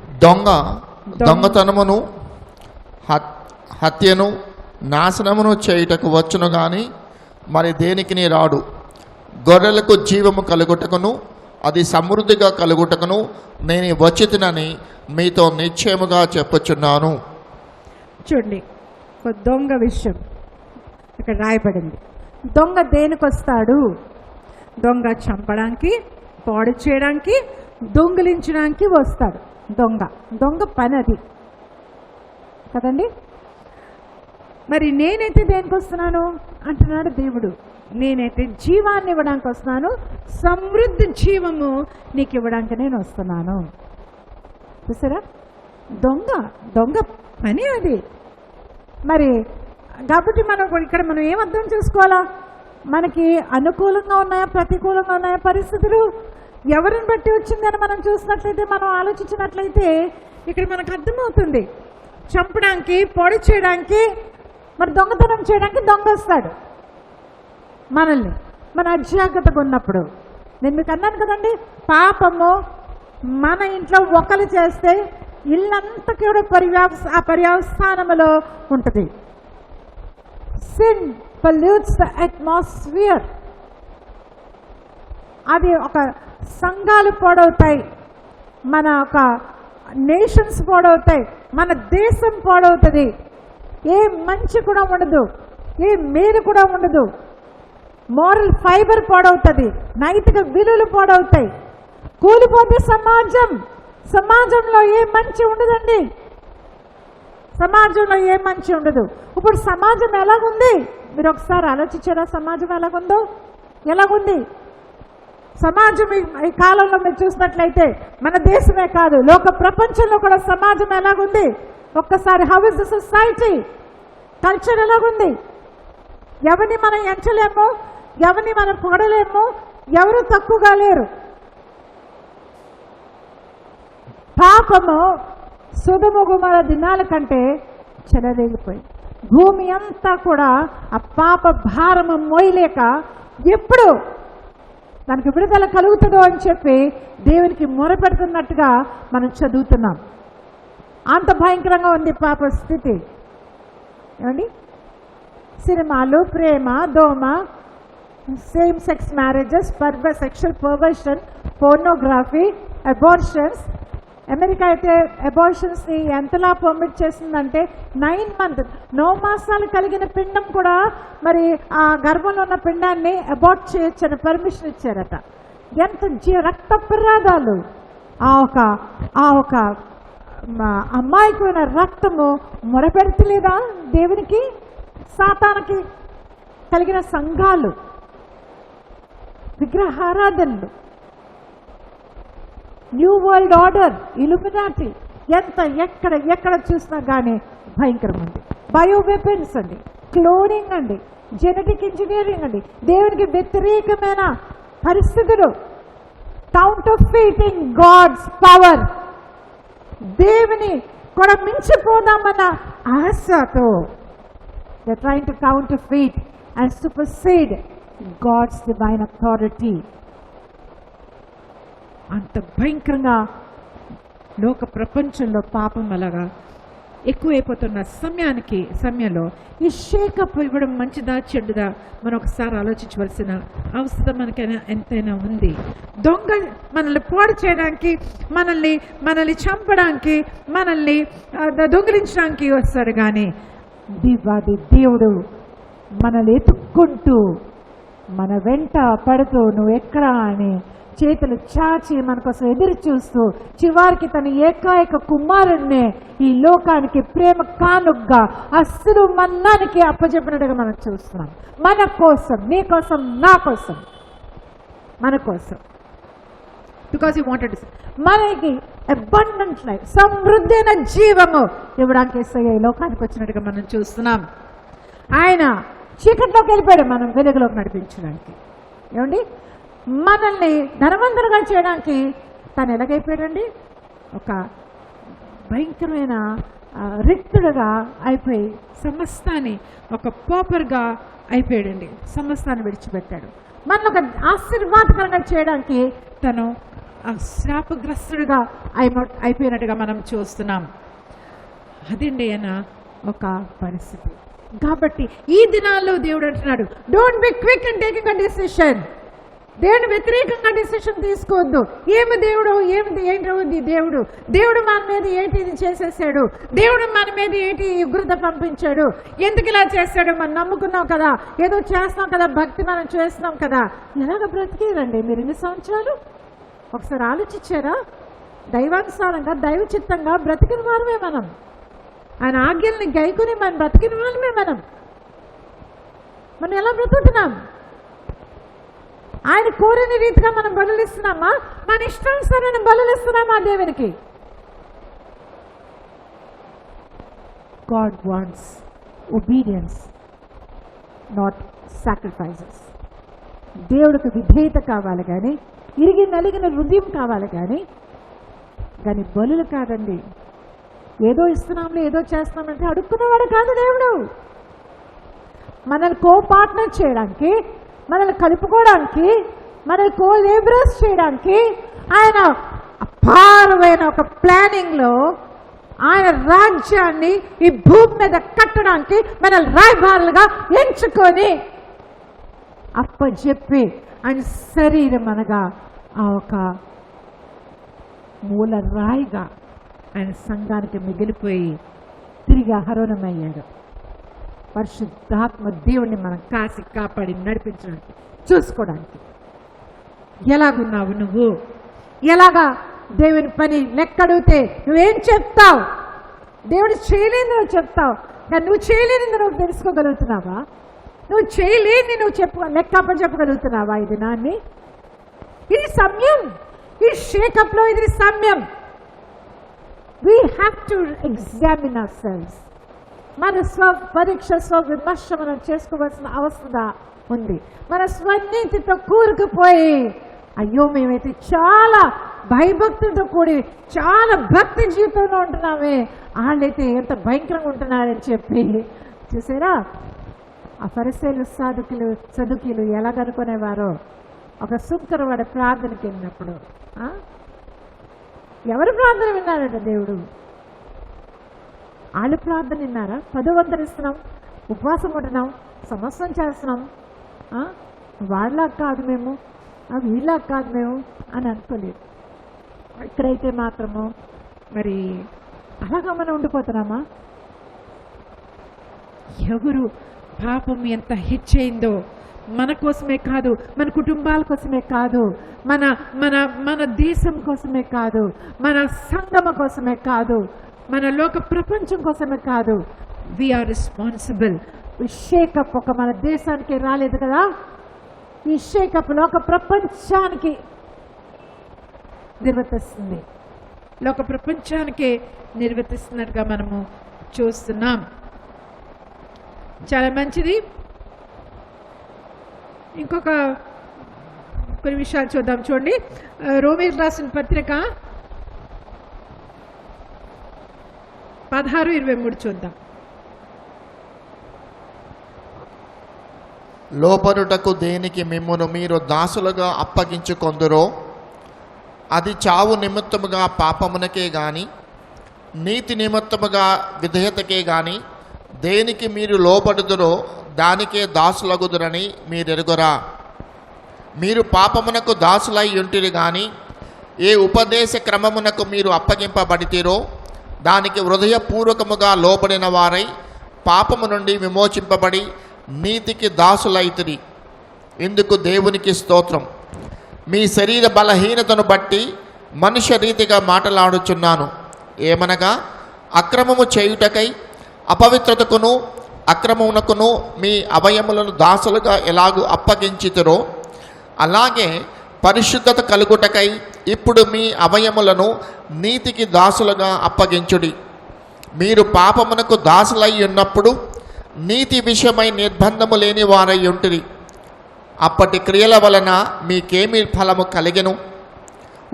దొంగతనమును హత్యను నాశనమును చేయుటకు వచ్చును గాని మరి దేనికి నీ రాడు. గొర్రెలకు జీవము కలుగుటకును అది సమృద్ధిగా కలుగుటకును నేను వచ్చితినని మీతో నిశ్చయముగా చెప్పుచున్నాను. చూడండి, ఒక దొంగ విషయం ఇక్కడ రాయబడింది. దొంగ దేనికి వస్తాడు? దొంగ చంపడానికి, పాడు చేయడానికి, దొంగిలించడానికి వస్తాడు. దొంగ పని అది కదండి. మరి నేనైతే దేనికి వస్తున్నాను అంటున్నాడు దేవుడు. నేనైతే జీవాన్ని ఇవ్వడానికి వస్తున్నాను, సమృద్ధి జీవము నీకు ఇవ్వడానికి నేను వస్తున్నాను. చూసారా, దొంగ పని అది. మరి కాబట్టి మనం ఏం అర్థం చేసుకోవాలా? మనకి అనుకూలంగా ఉన్నాయా, ప్రతికూలంగా ఉన్నాయా పరిస్థితులు? ఎవరిని బట్టి వచ్చిందని మనం చూసినట్లయితే, మనం ఆలోచించినట్లయితే ఇక్కడ మనకు అర్థమవుతుంది. చంపడానికి, పొడి చేయడానికి, మరి దొంగతనం చేయడానికి దొంగ వస్తాడు మనల్ని, మన అజాగ్రత్తగా ఉన్నప్పుడు. నేను మీకు అన్నాను కదండి, పాపము మన ఇంట్లో ఒకరు చేస్తే ఇల్లంతా కూడా ఆ పర్యవసానములో ఉంటుంది. Sin pollutes the atmosphere. అది ఒక సంఘాలు పాడవుతాయి, మన ఒక నేషన్స్ పాడవుతాయి, మన దేశం పాడవుతుంది. ఏ మంచి కూడా ఉండదు, ఏ మేలు కూడా ఉండదు. మోరల్ ఫైబర్ పాడవుతుంది, నైతిక విలువలు పాడవుతాయి. కూలిపోతే సమాజంలో ఏ మంచి ఉండదండి. సమాజంలో ఏ మంచి ఉండదు. ఇప్పుడు సమాజం ఎలాగుంది మీరు ఒకసారి ఆలోచించారా? సమాజం ఎలాగుంది సమాజం ఈ కాలంలో మీరు చూసినట్లయితే, మన దేశమే కాదు లోక ప్రపంచంలో కూడా సమాజం ఎలాగుంది ఒక్కసారి. How is the society? Culture ఎలాగుంది? ఎవరిని మనం ఎంచలేము, ఎవరిని మనం పొగడలేము, ఎవరు తక్కువగా లేరు. పాపము సొదొమ గొమొర్రా దినాల కంటే చెలరేగిపోయింది. భూమి అంతా కూడా ఆ పాప భారము మోయలేక ఎప్పుడు దానికి విడుదల కలుగుతుందో అని చెప్పి దేవునికి మొరపెడుతున్నట్టుగా మనం చదువుతున్నాం. అంత భయంకరంగా ఉంది పాప స్థితి. ఏమండి, సినిమాలు, ప్రేమ, దోమ, same sex marriages, sexual perversion, pornography, abortions. America అయితే అబార్షన్స్ని ఎంతలా పర్మిట్ చేసిందంటే 9 మాసాలు కలిగిన పిండం కూడా మరి ఆ గర్భంలో ఉన్న పిండాన్ని అబార్ట్ చేయొచ్చని పర్మిషన్ ఇచ్చారట. ఎంత రక్త ప్రమాదాలు! ఆ ఒక అమ్మాయికైన రక్తము మొరపెడతలేదా దేవునికి? సాతానికి కలిగిన సంఘాలు, విగ్రహారాధనలు, న్యూ వరల్డ్ ఆర్డర్, ఇల్యూమినాటి, ఎక్కడ చూసినా కానీ భయంకరం అండి. బయో వెపన్స్ అండి, క్లోనింగ్ అండి, జెనెటిక్ ఇంజనీరింగ్ అండి, దేవునికి వ్యతిరేకమైన పరిస్థితులు, కౌంటర్ఫీటింగ్ గాడ్స్ పవర్. దేవుని కూడా మించిపోదామన్న ఆశతో They're trying to counterfeit and supersede God's divine authority. అంత భయంకరంగా లోక ప్రపంచంలో పాపం అలాగా ఎక్కువైపోతున్న సమయంలో ఈ షేకప్ ఇవ్వడం మంచిదా చెడ్డదా మనం ఒకసారి ఆలోచించవలసిన అవసరం మనకైనా ఎంతైనా ఉంది. దొంగ మనల్ని పాడు చేయడానికి, మనల్ని చంపడానికి, మనల్ని దొంగిలించడానికి వస్తాడు, కానీ దేవుడు మనల్ని ఎత్తుక్కుంటూ మన వెంట పడుతూ నువ్వు ఎక్కడా అని చేతులు చాచి మన కోసం ఎదురు చూస్తూ చివరికి తన ఏకాయక కుమారుణ్ణి ఈ లోకానికి ప్రేమ కానుగ్గా అస్సలు మన్నానికి అప్పచెప్పినట్టుగా మనం చూస్తున్నాం. మన కోసం, నీ కోసం, నా కోసం, మన కోసం. బికాస్ యూ వాంటెడ్ మనకి అబండెంట్ లైఫ్, సమృద్ధైన జీవము ఇవ్వడానికి ఈ లోకానికి వచ్చినట్టుగా మనం చూస్తున్నాం. ఆయన చీకట్లోకి వెళ్ళిపోయాడు మనం వెలుగులోకి నడిపించడానికి. ఏమండి, మనల్ని ధనవంతులుగా చేయడానికి తను ఎలాగైపోయాడండి? ఒక భయంకరమైన రిక్తుడుగా అయిపోయి సమస్తాన్ని ఒక పాపర్గా అయిపోయాడండి. సమస్తాన్ని విడిచిపెట్టాడు. మనల్ని ఒక ఆశీర్వాదకరంగా చేయడానికి తను శాపగ్రస్తుడిగా అయిపోయినట్టుగా మనం చూస్తున్నాం. అదండి ఆయన ఒక పరిస్థితి. కాబట్టి ఈ దినాల్లో దేవుడు అంటున్నాడు, don't be quick in taking a decision. దేవుని వ్యతిరేకంగా డెసిషన్ తీసుకోవద్దు. ఏమి దేవుడు, ఏంటి దేవుడు మన మీద ఏంటి ఇది చేసేసాడు, దేవుడు మన మీద ఏంటి ఉగ్రత పంపించాడు, ఎందుకు ఇలా చేశాడు, మనం నమ్ముకున్నాం కదా, ఏదో చేస్తున్నాం కదా, భక్తి మనం చేస్తున్నాం కదా. ఎలాగ బ్రతికేరండి మీరు ఇన్ని సంవత్సరాలు? ఒకసారి ఆలోచించారా? దైవానుసారంగా, దైవ చిత్తంగా బ్రతికిన వారమే మనం. ఆయన ఆజ్ఞల్ని గైకుని మనం బ్రతికిన వాళ్ళమే మనం ఎలా బ్రతుకుతున్నాం? ఆయన కోరిన రీతిగా మనం బలులిస్తున్నామా? మన ఇష్టానుసారమైన బలులిస్తున్నామా దేవునికి? God wants obedience, not sacrifices. దేవుడికి విధేయత కావాలి, కానీ ఇరిగి నలిగిన హృదయం కావాలి, కానీ బలులు కాదండి. ఏదో ఇస్తున్నాంలే, ఏదో చేస్తున్నామంటే అడుక్కునేవాడు కాదు దేవుడు. మనల్ని కో పార్ట్నర్ చేయడానికి, మనల్ని కలుపుకోవడానికి, మనల్ని కో లేబరర్స్ చేయడానికి ఆయన అపారమైన ఒక ప్లానింగ్లో ఆయన రాజ్యాన్ని ఈ భూమి మీద కట్టడానికి మనల్ని రాయబారులుగా ఎంచుకొని అప్పచెప్పి ఆయన శరీరం అనగా ఆ ఒక మూల రాయిగా ఆయన సంఘానికి మిగిలిపోయి తిరిగి ఆహరణమయ్యాడు. పరిశుద్ధాత్మ దేవుణ్ణి మనం కాసి కాపాడి నడిపించడానికి, చూసుకోవడానికి. ఎలాగున్నావు నువ్వు? ఎలాగా దేవుని పని లెక్కడిగితే నువ్వేం చెప్తావు? దేవుడు చేయలేని నువ్వు చెప్తావు, కానీ నువ్వు చేయలేని నువ్వు తెలుసుకోగలుగుతున్నావా? నువ్వు చేయలేని నువ్వు లెక్కప్ప చెప్పగలుగుతున్నావా? ఈ దినాన్ని, ఇది సమయం. ఈ షేకప్లో ఇది సమయం. We have to examine ourselves. మన పరీక్ష, విమర్శ మనం చేసుకోవాల్సిన అవసరం ఉంది. మన స్వనీతితో కూరుకుపోయి అయ్యో మేమైతే చాలా భయభక్తులతో కూడి చాలా భక్తి జీవితంలో ఉంటున్నామే, వాళ్ళైతే ఎంత భయంకరంగా ఉంటున్నారని చెప్పి చూసారా? ఆ ఫరిసేయులు సదుకీలు ఎలాగనుకునేవారో. ఒక సుంకరు వాడి ప్రార్థనకి వెళ్ళినప్పుడు ఎవరు ప్రార్థన విన్నారట దేవుడు? వాళ్ళు ప్రార్థన విన్నారా? 10 వందలిస్తున్నాం, ఉపవాసం ఉంటున్నాం, సంవత్సరం చేస్తున్నాం, వాళ్ళలాగా కాదు మేము, వీళ్ళలాగా కాదు మేము అని అనుకోలేదు. ఇక్కడైతే మాత్రము మరి అలాగా మనం ఉండిపోతున్నామా? ఎవరు పాపం ఎంత హెచ్చయిందో మన కోసమే కాదు, మన కుటుంబాల కోసమే కాదు, మన మన మన దేశం కోసమే కాదు, మన సంఘం కోసమే కాదు, మన లోక ప్రపంచం కోసమే కాదు. We are responsible. ఈ షేకప్ ఒక మన దేశానికి రాలేదు కదా, ఈ షేకప్ లోక ప్రపంచానికి నిర్వర్తిస్తుంది, లోక ప్రపంచానికే నిర్వర్తిస్తున్నట్టుగా మనము చూస్తున్నాం. చాలా మంచిది. ఇంకొక కొన్ని విషయాలు చూద్దాం. చూడండి, రోమీయులకు రాసిన పత్రిక 16:23 చూద్దాం. లోబడుటకు దేనికి మిమ్మును మీరు దాసులుగా అప్పగించుకొందురో అది చావు నిమిత్తముగా పాపమునకే గాని నీతి నిమిత్తముగా విధేయతకే గాని దేనికి మీరు లోబడుదురో దానికే దాసులగుదురని మీరెరుగరా. మీరు పాపమునకు దాసులై ఉంటిరి గాని ఏ ఉపదేశ క్రమమునకు మీరు అప్పగింపబడితిరో దానికి హృదయపూర్వకముగా లోబడిన వారై పాపము నుండి విమోచింపబడి నీతికి దాసులైతిరి. ఇందుకు దేవునికి స్తోత్రం. మీ శరీర బలహీనతను బట్టి మనుష్య రీతిగా మాటలాడుచున్నాను. ఏమనగా అక్రమము చేయుటకై అపవిత్రతకును అక్రమమునకును మీ అవయములను దాసులుగా ఎలాగూ అప్పగించితిరో అలాగే పరిశుద్ధత కలుగుటకై ఇప్పుడు మీ అవయములను నీతికి దాసులుగా అప్పగించుడి. మీరు పాపమునకు దాసులై ఉన్నప్పుడు నీతి విషయమై నిర్బంధము లేని వారై ఉంటిరి. అప్పటి క్రియల వలన మీకేమి ఫలము కలిగెను?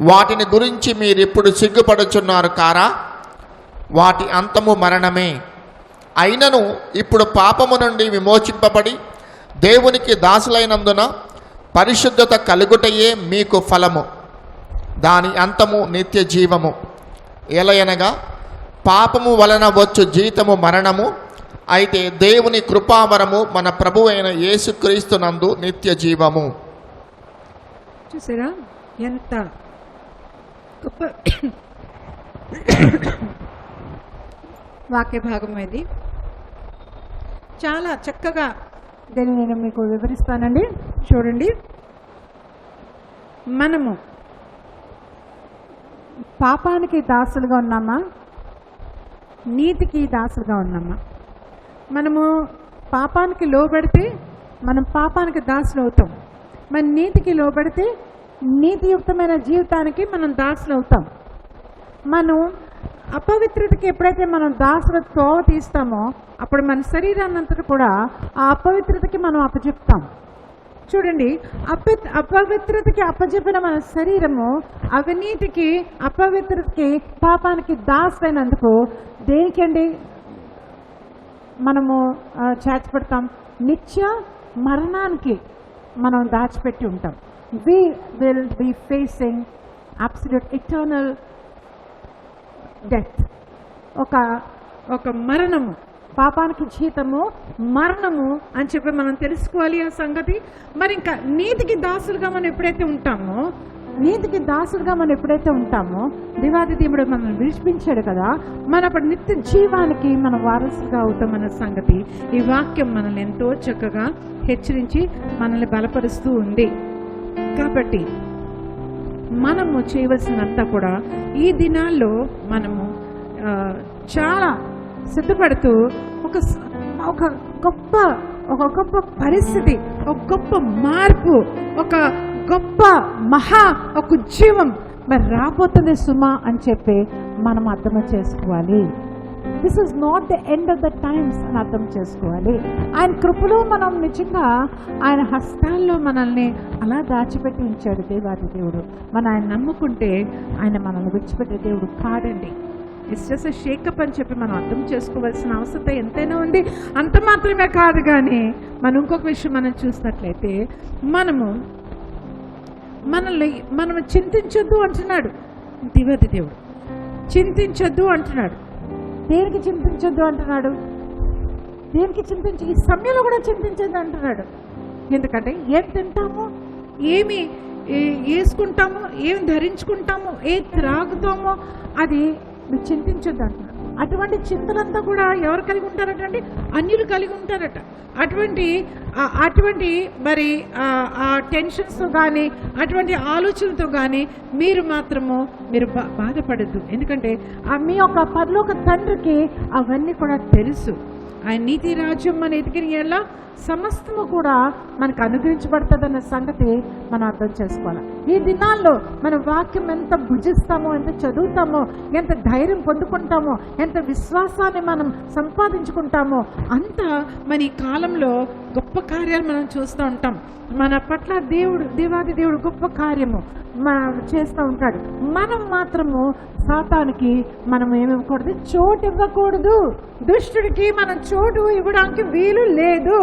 వాటిని గురించి మీరిప్పుడు సిగ్గుపడుచున్నారు కారా? వాటి అంతము మరణమే. అయినను ఇప్పుడు పాపము నుండి విమోచింపబడి దేవునికి దాసులైనందున పరిశుద్ధత కలుగుటయే మీకు ఫలము, దాని అంతము నిత్య జీవము. ఎలయనగా పాపము వలన వచ్చు జీతము మరణము, అయితే దేవుని కృపావరము మన ప్రభు అయిన యేసుక్రీస్తునందు నిత్య జీవము. చూసారా ఎంత గొప్ప వాక్య భాగం ఇది. చాలా చక్కగా దీన్ని నేను మీకు వివరిస్తానండి. చూడండి, మనము పాపానికి దాసులుగా ఉన్నామా, నీతికి దాసులుగా ఉన్నామా? మనము పాపానికి లోబడితే మనం పాపానికి దాసులు అవుతాం. మన నీతికి లోబడితే నీతియుక్తమైన జీవితానికి మనం దాసులు అవుతాం. మనం అపవిత్రతకి ఎప్పుడైతే మనం దాసుల తోవ తీస్తామో అప్పుడు మన శరీరాన్ని అంతటా కూడా ఆ అపవిత్రతకి మనం అప్పచెప్తాం. చూడండి, అపవిత్రతకి అప్పచెప్పిన మన శరీరము అవినీతికి, అపవిత్రతకి, పాపానికి దాసులైనందుకు దేనికండి మనము చేర్చబడతాం? నిత్య మరణానికి మనం దాచిపెట్టి ఉంటాం. We will be facing absolute eternal death. ఒక మరణము, పాపానికి జీతము మరణము అని చెప్పి మనం తెలుసుకోవాలి ఆ సంగతి. మరి ఇంకా నీతికి దాసులుగా మనం ఎప్పుడైతే ఉంటామో, దేవాది దేవుడు మనల్ని విడిపించాడు కదా, మన అప్పుడు నిత్య జీవానికి మనం వారసుగా అవుతామన్న సంగతి ఈ వాక్యం మనల్ని ఎంతో చక్కగా హెచ్చరించి మనల్ని బలపరుస్తూ ఉంది. కాబట్టి మనము చేయవలసినంతా కూడా ఈ దినాల్లో మనము చాలా సిద్ధపడుతూ ఒక గొప్ప పరిస్థితి, ఒక గొప్ప మార్పు, ఒక గొప్ప ఒక ఉజ్జీవం మరి రాబోతుంది సుమా అని చెప్పి మనం అర్థం చేసుకోవాలి. This is not the end of the times అని అర్థం చేసుకోవాలి. ఆయన కృపలో మనం నిజంగా ఆయన హస్తాల్లో మనల్ని అలా దాచిపెట్టి ఉంచాడు దేవాది దేవుడు. మనం ఆయన నమ్ముకుంటే ఆయన మనల్ని విడిచిపెట్టే దేవుడు కాడండి. ఇట్స్ జస్ట్ ఎ షేకప్ అని చెప్పి మనం అర్థం చేసుకోవాల్సిన అవసరం ఎంతైనా ఉంది. అంత మాత్రమే కాదు, కానీ మనం ఇంకొక విషయం మనం చూసినట్లయితే మనము చింతించొద్దు అంటున్నాడు దేవాది దేవుడు. చింతించొద్దు అంటున్నాడు. దేనికి చింతించొద్దు అంటున్నాడు? ఈ సమయంలో కూడా చింతించొద్దు అంటున్నాడు. ఎందుకంటే ఏం తింటాము, ఏమి వేసుకుంటామో, ఏమి ధరించుకుంటామో, ఏం త్రాగుతామో అది మీరు చింతించొద్దు అంటున్నాడు. అటువంటి చింతలంతా కూడా ఎవరు కలిగి ఉంటారట అండి? అన్యులు కలిగి ఉంటారట. అటువంటి మరి ఆ టెన్షన్స్తో కానీ, అటువంటి ఆలోచనతో కానీ మీరు బాధపడద్దు. ఎందుకంటే మీ యొక్క పరలోక తండ్రికి అవన్నీ కూడా తెలుసు. ఆయన నీతి రాజ్యం మన ఎదిగిన ఎలా సమస్తము కూడా మనకు అనుగ్రహించబడుతుందన్న సంగతి మనం అర్థం చేసుకోవాలి. ఈ దినాల్లో మన వాక్యం ఎంత భుజిస్తామో, ఎంత చదువుతామో, ఎంత ధైర్యం పొందుకుంటామో, ఎంత విశ్వాసాన్ని మనం సంపాదించుకుంటామో అంత మన ఈ కాలంలో గొప్ప కార్యాలు మనం చూస్తూ ఉంటాం. మన పట్ల దేవాది దేవుడు గొప్ప కార్యము చేస్తూ ఉంటాడు. మనం మాత్రము సాతానికి మనం ఏమివ్వకూడదు, చోటు ఇవ్వకూడదు. దుష్టుడికి మనం చోటు ఇవ్వడానికి వీలు లేదు.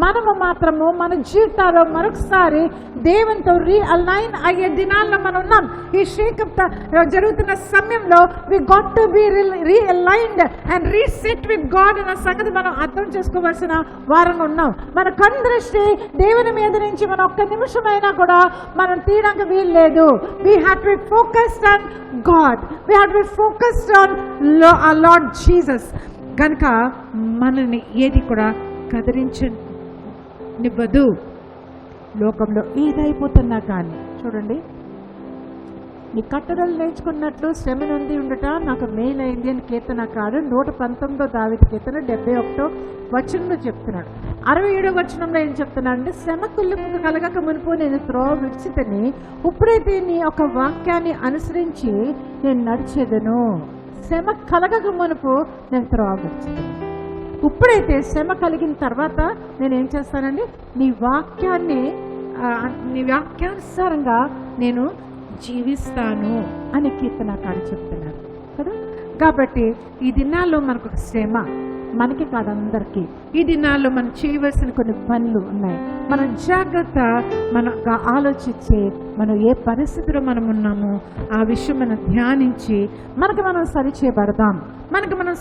మనము మాత్రము మన జీవితాల్లో మరొకసారి దేవునితో రీఅలైన్ అయ్యే దినాల్లో మనం ఉన్నాం. ఈ షేకప్ జరుగుతున్న సమయంలో we got to be realigned and reset with God అన్న సంగతి మనం అర్థం చేసుకోవాల్సిన వారంగా ఉన్నాం. మన కన్ను దృష్టి దేవుని మీద నుంచి మనం ఒక్క నిమిషమైనా కూడా మనం తీయడానికి వీలు లేదు. We have to be focused on God, we have to be focused on lord Jesus. కనుక మనల్ని ఏది కూడా కదిలించనివ్వదు. లోకంలో ఏదైపోతున్నా కానీ చూడండి, నీ కట్టడలు నేర్చుకున్నట్లు శ్రమ నొంది ఉండట నాకు మేలైంది అని కీర్తనకారుడు 119 దావీదు కీర్తన 71 వచనంలో చెప్తున్నాడు. 67 వచనంలో ఏం చెప్తున్నాడు అంటే, శ్రమ కలగక మునుపు నేను త్రోవ విడిచితని, ఇప్పుడైతే నీ ఒక వాక్యాన్ని అనుసరించి నేను నడిచేదను. శ్రమ కలగక మునుపు నేను త్రోవ విడిచితని, ఇప్పుడైతే శ్రమ కలిగిన తర్వాత నేను ఏం చేస్తానండి, నీ వాక్యానుసారంగా నేను జీవిస్తాను అని కీర్తనకారుడు చెప్తున్నారు కదా. కాబట్టి ఈ దినాల్లో మనకు ఒక శ్రమ, మనకి కాదు అందరికీ. ఈ దినాల్లో మనం చేయవలసిన కొన్ని పనులు ఉన్నాయి. మనం జాగ్రత్త మనకు ఆలోచించి మనం ఏ పరిస్థితిలో మనం ఉన్నామో ఆ విషయం మనం ధ్యానించి మనకు మనం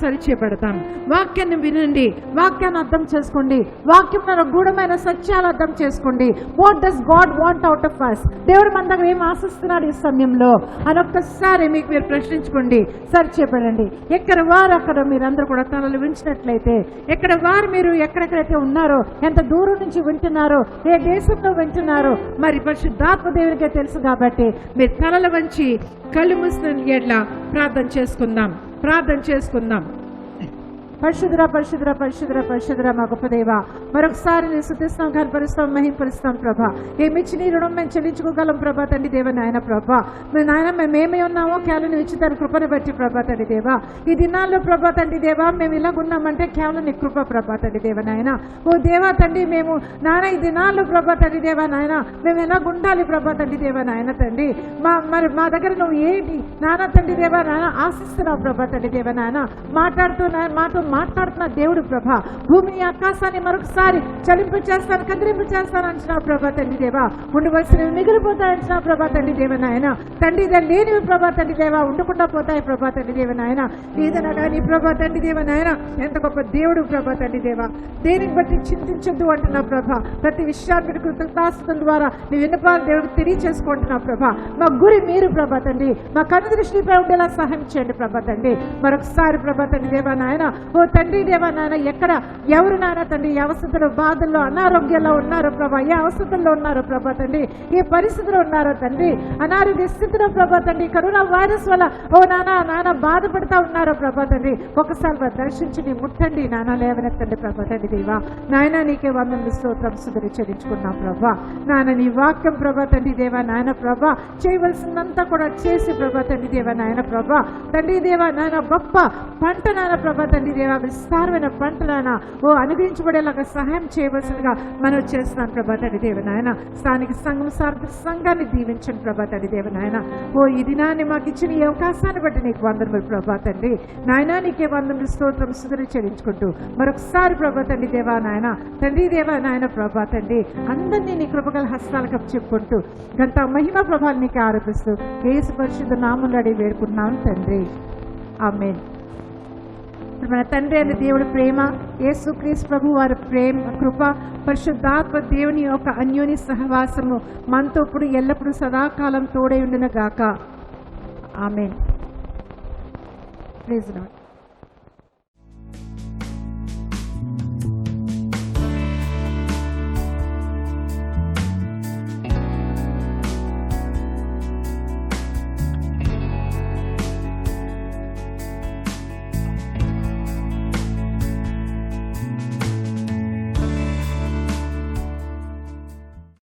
సరిచేయబడతాం. వాక్యాన్ని వినండి, వాక్యాన్ని అర్థం చేసుకోండి, వాక్యంలో గూఢమైన సత్యాలు అర్థం చేసుకోండి. What does God want out of us? దేవుడు మన దగ్గర ఏం ఆశిస్తున్నాడు ఈ సమయంలో అని ఒక్కసారి మీకు మీరు ప్రశ్నించుకోండి, సరిచేయబడండి. ఎక్కడ వారు అక్కడ మీరందరూ కూడా తలలు వించినట్లయితే, ఎక్కడ వారు మీరు ఎక్కడెక్కడైతే ఉన్నారో, ఎంత దూరం నుంచి వింటున్నారో, ఏ దేశంలో వింటున్నారో మరి పరిశుద్ధాత్మ దేవునికే తెలుసు. కాబట్టి మీరు తలలు వంచి కళ్ళు మూసిన ఎడ్ల ప్రార్థన చేసుకుందాం. పరిశుద్ధురా పరిశుద్ధురా పరిశుద్ధురా పరిశుద్ధురా మా గొప్ప దేవా, మరొకసారి నేను స్తుతిస్తాం, కనపరుస్తాం, మహింపరుస్తాం ప్రభా. ఏమిచ్చి నీ రుణం మేము చెల్లించుకోగలం ప్రభా తండ్రి దేవ నాయన ప్రభా. మేము నాయన మేమేమై ఉన్నామో కేవలం ఇచ్చి తన కృపను బట్టి ప్రభా తండ్రి దేవా. ఈ దినాల్లో ప్రభా తండ్రి దేవా మేము ఇలాగున్నామంటే కేవలం నీ కృప ప్రభా తండ్రి దేవ నాయన. ఓ దేవా తండ్రి మేము నాయన ఈ దినాల్లో ప్రభా తండ్రి దేవా నాయన మేము ఎలాగుండాలి ప్రభా తండ్రి దేవ నాయన తండ్రి. మా దగ్గర నువ్వు ఏంటి నాన్న తండ్రి దేవ నాయన ఆశిస్తున్నావు ప్రభా తండ్రి దేవ నాయన. మాట్లాడుతున్న దేవుడు ప్రభా. భూమిని ఆకాశాన్ని మరొకసారి చలింపు చేస్తాను, కదిలింపు చేస్తాను అంటున్నావు ప్రభా తండ్రి దేవా. ఉండవలసినవి మిగిలిపోతాయి అంటున్నావు ప్రభా తండ్రి దేవ నాయన. తండ్రి లేనివి ప్రభా తండ్రి దేవా ఉండకుండా పోతాయి ప్రభా తండ్రి దేవ నాయన. ఏదైనా కానీ ప్రభా తండ్రి దేవ నాయన ఎంత గొప్ప దేవుడు ప్రభా తండ్రి దేవా. దేనిని బట్టి చింతించొద్దు అంటున్నావు ప్రభా. ప్రతి విషయాన్ని కృతజ్ఞతాస్తుల ద్వారా నీ విన్నపాలు దేవుడికి తెలియచేసుకుంటున్నావు ప్రభా. మా గురి మీరు ప్రభా తండ్రి. మా కన్ను దృష్టిపై ఉండేలా సహాయం చేయండి ప్రభా తండ్రి. మరొకసారి ప్రభా తండ్రి దేవా నాయన. ఓ తండ్రి దేవా నాయన ఎక్కడ ఎవరు నాయన తండ్రి ఏ అవస్థలో, బాధల్లో, అనారోగ్యంలో ఉన్నారో ప్రభా, ఏ అవస్థల్లో ఉన్నారో ప్రభా తండ్రి, ఏ పరిస్థితిలో ఉన్నారో తండ్రి, అనారోగ్య స్థితిలో ప్రభా తండ్రి, కరోనా వైరస్ వల్ల ఓ నాన్న బాధపడతా ఉన్నారో ప్రభా తండ్రి. ఒకసారి దర్శించి నీ ముట్టండి నాన్న, లేవనెత్తండి ప్రభా తండ్రి దేవా నాయన. నీకే వందనములు స్తోత్రం స్తుతులు చెల్లించుకున్నాం ప్రభా నాయన. నీ వాక్యం ప్రభా తండ్రి దేవా నాయన ప్రభా చేయవలసిందంతా కూడా చేసి ప్రభా తండ్రి దేవా నాయన ప్రభా తండ్రి దేవా నాయన గొప్ప పంట నాయన ప్రభా తండ్రి దేవా, విస్తారమైన పంట నాయన ఓ అనుగ్రహించబడేలాగా సహాయం చేయవలసిందిగా మనం చేస్తున్నాం ప్రభా తండ్రి దేవ నాయన. స్థానిక సంఘాన్ని దీవించండి ప్రభా తండ్రి దేవ నాయన. ఓ ఈ దినాన్ని మాకు ఇచ్చిన ఈ అవకాశాన్ని బట్టి నీకు వందనములు ప్రభా తండ్రి నాయన. నీకే వందనములు స్తోత్రం స్తుతులు చెల్లించుకుంటూ మరొకసారి ప్రభా తండ్రి దేవా నాయన తండ్రి దేవా నాయన ప్రభా తండ్రి అందరినీ నీ కృపగల హస్తాలకు చెప్పుకుంటూ గంట మహిమ ప్రభావాలు నీకు ఆరోపిస్తూ యేసు పరిశుద్ధ నామములో అడిగి వేడుకుంటున్నాను తండ్రి, ఆమేన్. మన తండ్రి అయిన దేవుడి ప్రేమ, యేసుక్రీస్తు ప్రభు వారి ప్రేమ, కృప, పరిశుద్ధాత్మ దేవుని యొక్క అన్యోన్య సహవాసము మనతో ఇప్పుడు ఎల్లప్పుడూ సదాకాలం తోడై ఉండును గాక. ఆమేన్. Praise lord.